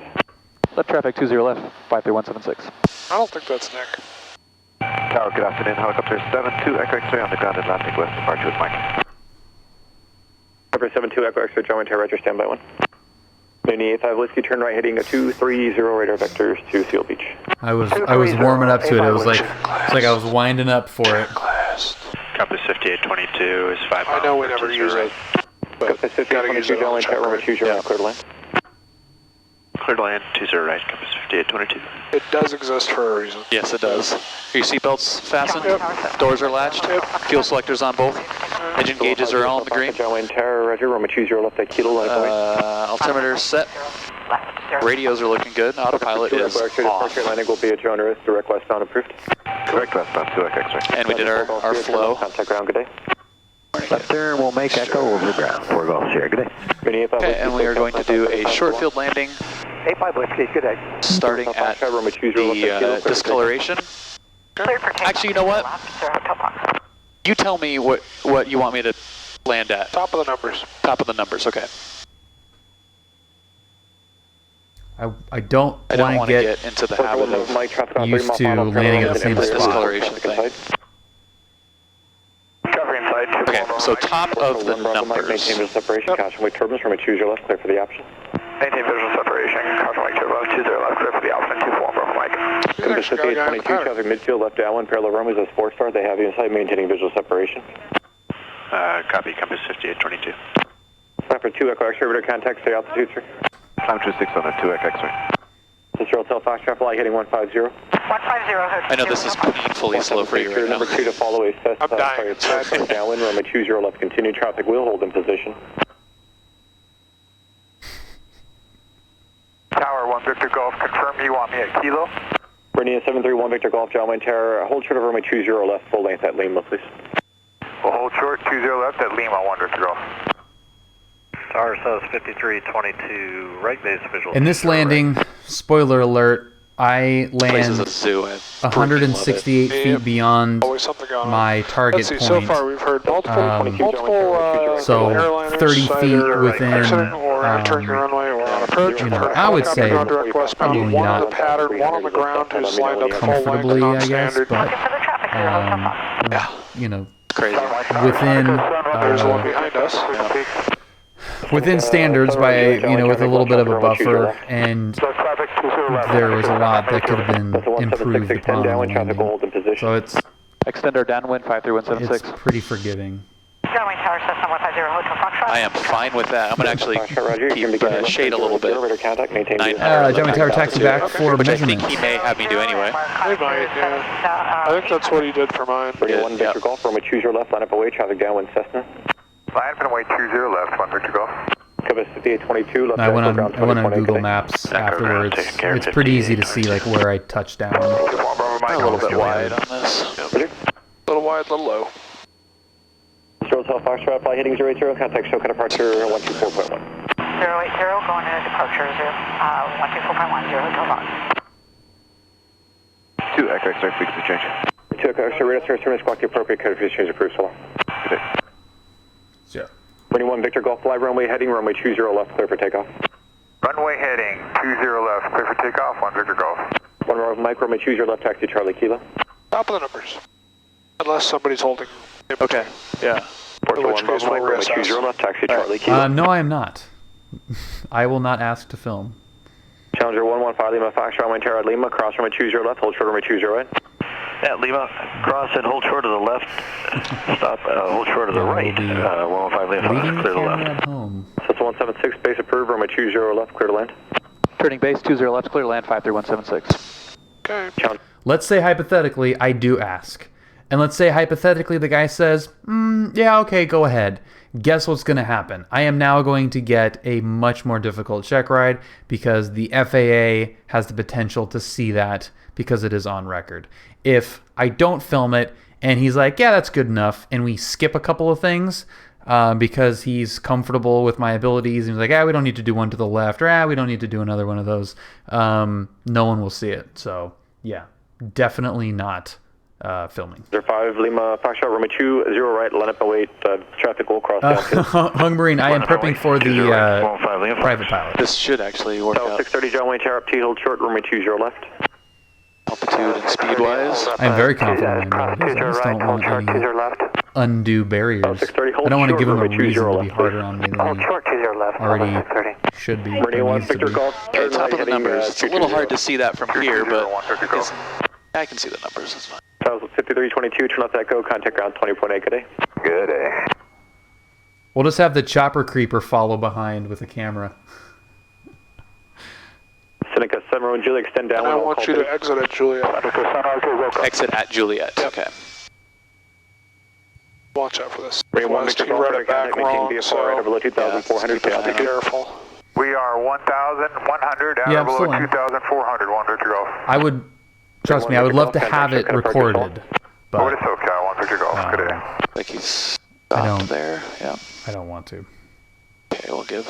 Left traffic 20 left, 53176. I don't think that's Nick. Tower, good afternoon, helicopter 72, Echo X-ray on the ground Atlantic West, departure with Mike. Helicopter 72, Echo X-ray, runway tower, Roger, standby 1. Mini 85 Whiskey, turn right heading 230 radar vectors to Seal Beach. I was warming up to it. It was like I was winding up for it. Compass 5822 is 5 miles. I know we never use it, but Compass 5822, Jolene, tower, runway 20 right, clear to land. Clear to land, 20 right, Compass 5822. it does exist for a reason. Yes, it does. Are your seatbelts fastened? Yep. Doors are latched? Yep. Fuel selectors on both? Engine gauges are all in the green? Jolene, tower, Roger, runway 20 left at kilo, line altimeter set. Radios are looking good. Autopilot is off. Landing will be at John Earth, direct westbound approved. Direct westbound, 2 X-ray. And we did our flow. Contact ground, good day. Left turn will make Echo over ground. 4 Golf Sierra, good day. Okay, and we are going to do a short field landing 85 Whiskey, good day. starting at the discoloration. Actually, you know what? You tell me what you want me to land at. Top of the numbers. Top of the numbers, okay. I don't want to get into the habit of used to landing at the same spot. Discoloration thing. Okay, so top of the numbers. Maintain visual separation, caution wake turbulence, runway 20 left, clear for the option. Maintain visual separation, caution wake turbulence, 20 left, clear for the option, 24 Bravo Mike. Compass 5822, traffic midfield, left downwind, parallel runways as 4-star, they have you inside, maintaining visual separation. Copy, Compass 5822. Sniper 2 Echo X-ray, radar contact, stay altitude, sir. Climb 26 on a 2 X-ray. This is Hotel Foxtrot, fly heading 150. 150. I know this is painfully slow for you right now. Number 2 to follow a Cessna. I'm dying. Downwind, runway 20 left, continue traffic, will hold in position. Tower 1 Victor Golf, confirm you want me at kilo. Brendan 731 Victor Golf, John Wayne Tower, hold short of runway 20 left, full length at Lima, please. We'll hold short, 20 left at Lima 1 Victor Golf. Tower says 5322, right base visual. In this landing, spoiler alert, I Place is land a zoo. 168 feet beyond Always something going on. my target Let's see, point. so far we've heard multiple so airliners 30 feet either within, exiting or entering the runway or on approach. you know, I would say direct westbound, probably one on not the pattern, one on the ground who's lined up full length comfortably, I guess, non-standard. but you know, Crazy. within There's one behind us. within standards by with a little bit of a buffer, and there was a lot that could have been improved upon the landing. So it's Extend our downwind 53176. pretty forgiving. I am fine with that. I'm going to actually keep shade a little bit. Joey Tower taxi back for which I measurement. think he may have me do anyway. They might, yeah. I think that's what he did for mine. 1 Victor Golf, runway 20 left, line up away, traffic downwind Cessna. Line up and away 20 left, 1 Victor Golf. Compass 5822, left I went ground on Google Maps afterwards. It's pretty easy to see like where I touched down. A little bit wide on this. Little wide, little low. Hotel Foxtrot, fly heading 080, contact SoCal departure 124.1. 080, going into departure 124.10, Hotel Fox. 2 Echo X-ray, frequency change. 2 Echo X-ray, radar service, squawk the appropriate code for change approved, so long. Good day. Yeah. 21 Victor Golf, fly runway heading, runway 20 left, clear for takeoff. Runway heading 20 left, clear for takeoff, 1 Victor Golf. 1 row of Mike, runway 20 left, taxi Charlie Kilo. Top of the numbers. Unless somebody's holding. Okay, yeah. Port 1 Mike, runway 20 left, taxi Charlie Kilo. No, I am not. I will not ask to film. Challenger 115 Lima, Fox, runway Terra Lima, cross runway 20 left, hold short runway 20 right. Yeah, Lima, cross and hold short to the left. Stop, hold short to the right. 115 Lima, Leaving clear the to the camera left. at home. That's 176, base approved, runway 20 left, clear to land. Turning base 20 left, clear to land 53176. Okay. Let's say hypothetically, I do ask. And let's say hypothetically the guy says, yeah, okay, go ahead. Guess what's going to happen? I am now going to get a much more difficult check ride because the FAA has the potential to see that because it is on record. If I don't film it and he's like, yeah, that's good enough, and we skip a couple of things because he's comfortable with my abilities, and he's like, we don't need to do one to the left, or we don't need to do another one of those, no one will see it. So, yeah, definitely not filming. 05 Lima, Foxtrot, runway 20 right, line up and wait, traffic will cross down. Hung Marine, I am prepping for the private pilot. This should actually work out. 630 John Wayne tower up T, hold short, runway 20 left. Altitude and speed-wise. I'm very confident in my abilities. I just don't want any undue barriers. I don't want to give him a reason to be harder on me than he already should be. Yeah, top of the numbers. It's a little hard to see that from here, but I can see the numbers. That's fine. 5322, turn off that go, contact ground 20.8, good day. Good day. We'll just have the chopper creeper follow behind with a camera. Seneca 7 Juliet, extend down. And I want you to exit at Juliet. Exit at Juliet, okay. Watch out for this. West, you read it back wrong, so below 2,400, be careful. We are 1,100 out Yeah, of below still in. 2,400, 1 to go. I would, trust me, I would love to have it recorded, but What is SoCal, 1 to go, good day. Like he's stopped there, yeah. I don't want to. Okay, we'll give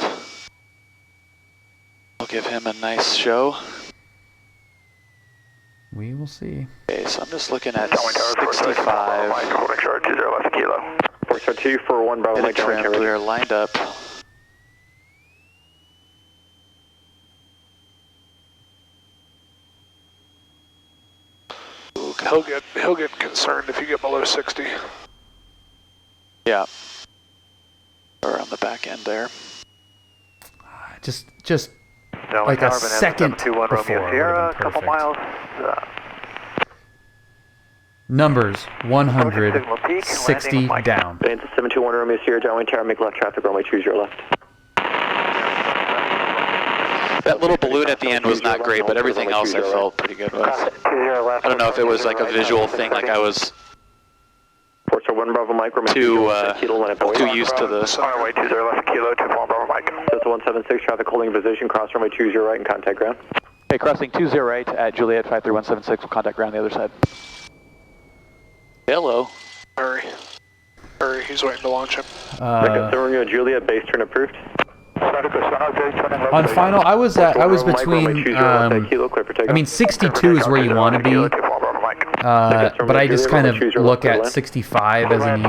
him a nice show. We will see. Okay, so I'm just looking at 65. Holding short, 20 left kilo. 402 for 1 Bravo Mike. We're lined up. He'll get concerned if you get below 60. Yeah. Or on the back end there. Just like a second before. Sierra, a couple miles. Numbers 100, 60 down. 721 Romeo Sierra, John Wayne tower, make left traffic, runway 20 left. That little balloon at the end was not great, but everything else I felt pretty good with. I don't know if it was like a visual thing, like I was too used to this. Runway 20 left kilo, 21 Bravo Mike. Delta 176, traffic holding position, cross runway 20 right and contact ground. Okay, crossing 20 right at Juliet 53176, we'll contact ground the other side. Hello. Hurry, he's waiting to launch him. Romeo Juliet, base turn approved. On final, I was between, 62 is where you want to be, but I just kind of look at 65 as an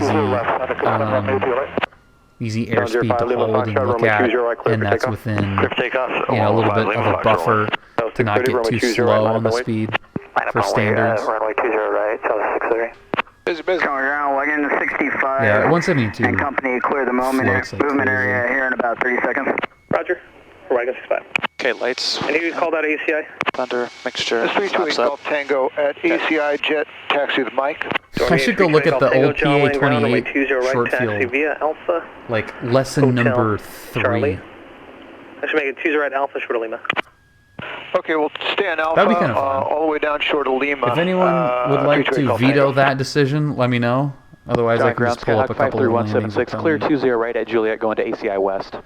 easy airspeed to hold and look at, and that's within, a little bit of a buffer to not get too slow on the speed for standards. Runway 20 right, Delta 630. Busy. Ground, wagon 65. Yeah, 172. And company clear the movement area here in about 30 seconds. Roger. For wagon 65. Okay, lights. And you called out ACI? Thunder, mixture. This 328 Golf Tango at ACI Jet, taxi with Mike. I should go look at the old PA-28 short field, like lesson number 3. I should make it 20 right Alpha, short of Lima. Okay, we'll stay on Alpha, That'd be kind of fun. all the way down short of Lima. If anyone would like to veto that decision, let me know. Otherwise, I can just pull up a couple of landings. 53176, clear 20 right at Juliet, going to ACI West.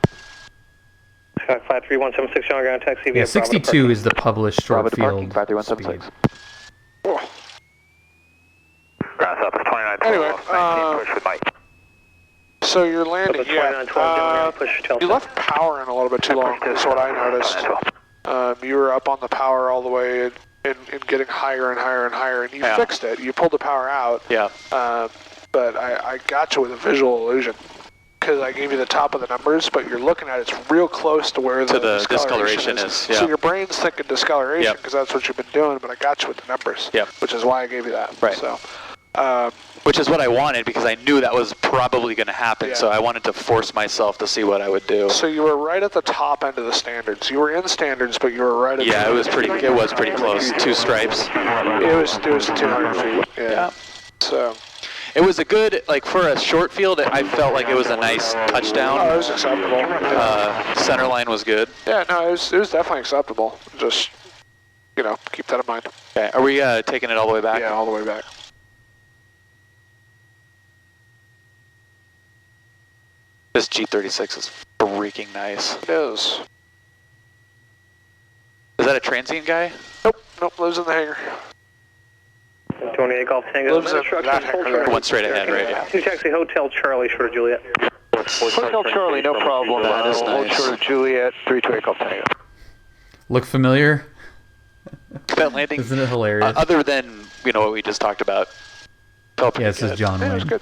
53176, John ground taxi. Yeah, 62 is the published short field 53176. Ground south is 29. Anyway, push with Mike. so you're landing, you left power in a little bit too long, is what I noticed. You were up on the power all the way and getting higher and higher and higher, and you fixed it. You pulled the power out. Yeah. But I got you with a visual illusion because I gave you the top of the numbers, but you're looking at it's real close to where the discoloration is. Yeah. So your brain's thinking discoloration because that's what you've been doing, but I got you with the numbers, which is why I gave you that. Right. So, which is what I wanted because I knew that was probably going to happen, so I wanted to force myself to see what I would do. So you were right at the top end of the standards. You were in standards, but you were right at it was pretty close. 2 stripes. It was 200 feet. Yeah. So. It was a good, like for a short field, I felt like it was a nice touchdown. Oh, it was acceptable. Center line was good. Yeah, no, it was definitely acceptable. Just, keep that in mind. Okay, are we taking it all the way back? Yeah, all the way back. This G36 is freaking nice. It is. Is that a transient guy? Nope, lives in the hangar. 28 Golf Tango. Lives in that hangar. One straight ahead, right? Yeah. Two taxi Hotel Charlie, short of Juliet. Hotel Charlie, no problem. That is Hold nice. short of Juliet, 328 Golf Tango. Look familiar? That landing, Isn't it hilarious? other than, you know, what we just talked about, felt pretty Yeah, this is good. John It was Wayne. good.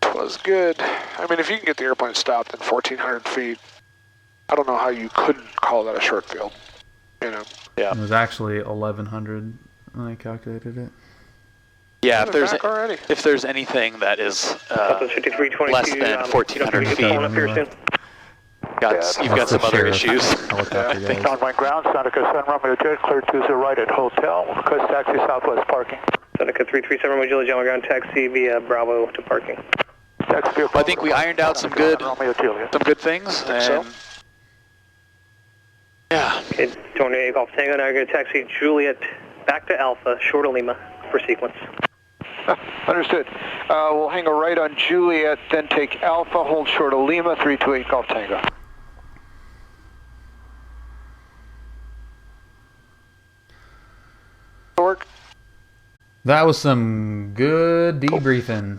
It was good. I mean, if you can get the airplane stopped at 1,400 feet, I don't know how you couldn't call that a short field. You know. Yeah. It was actually 1,100 when I calculated it. Yeah, Back already. if there's anything that is less than 1,400 feet, you've got some other issues. John Wayne ground, Seneca 7 Romeo Juliet, clear 20 right at hotel, coast taxi southwest parking. Seneca 337 Romeo Juliet, John ground taxi via Bravo to parking. Well, I think we ironed out some good things. And yeah. Okay, 28 Golf Tango, now you're going to taxi Juliet back to Alpha, short of Lima, for sequence. Understood. We'll hang a right on Juliet, then take Alpha, hold short of Lima, 328 Golf Tango. Work. That was some good debriefing.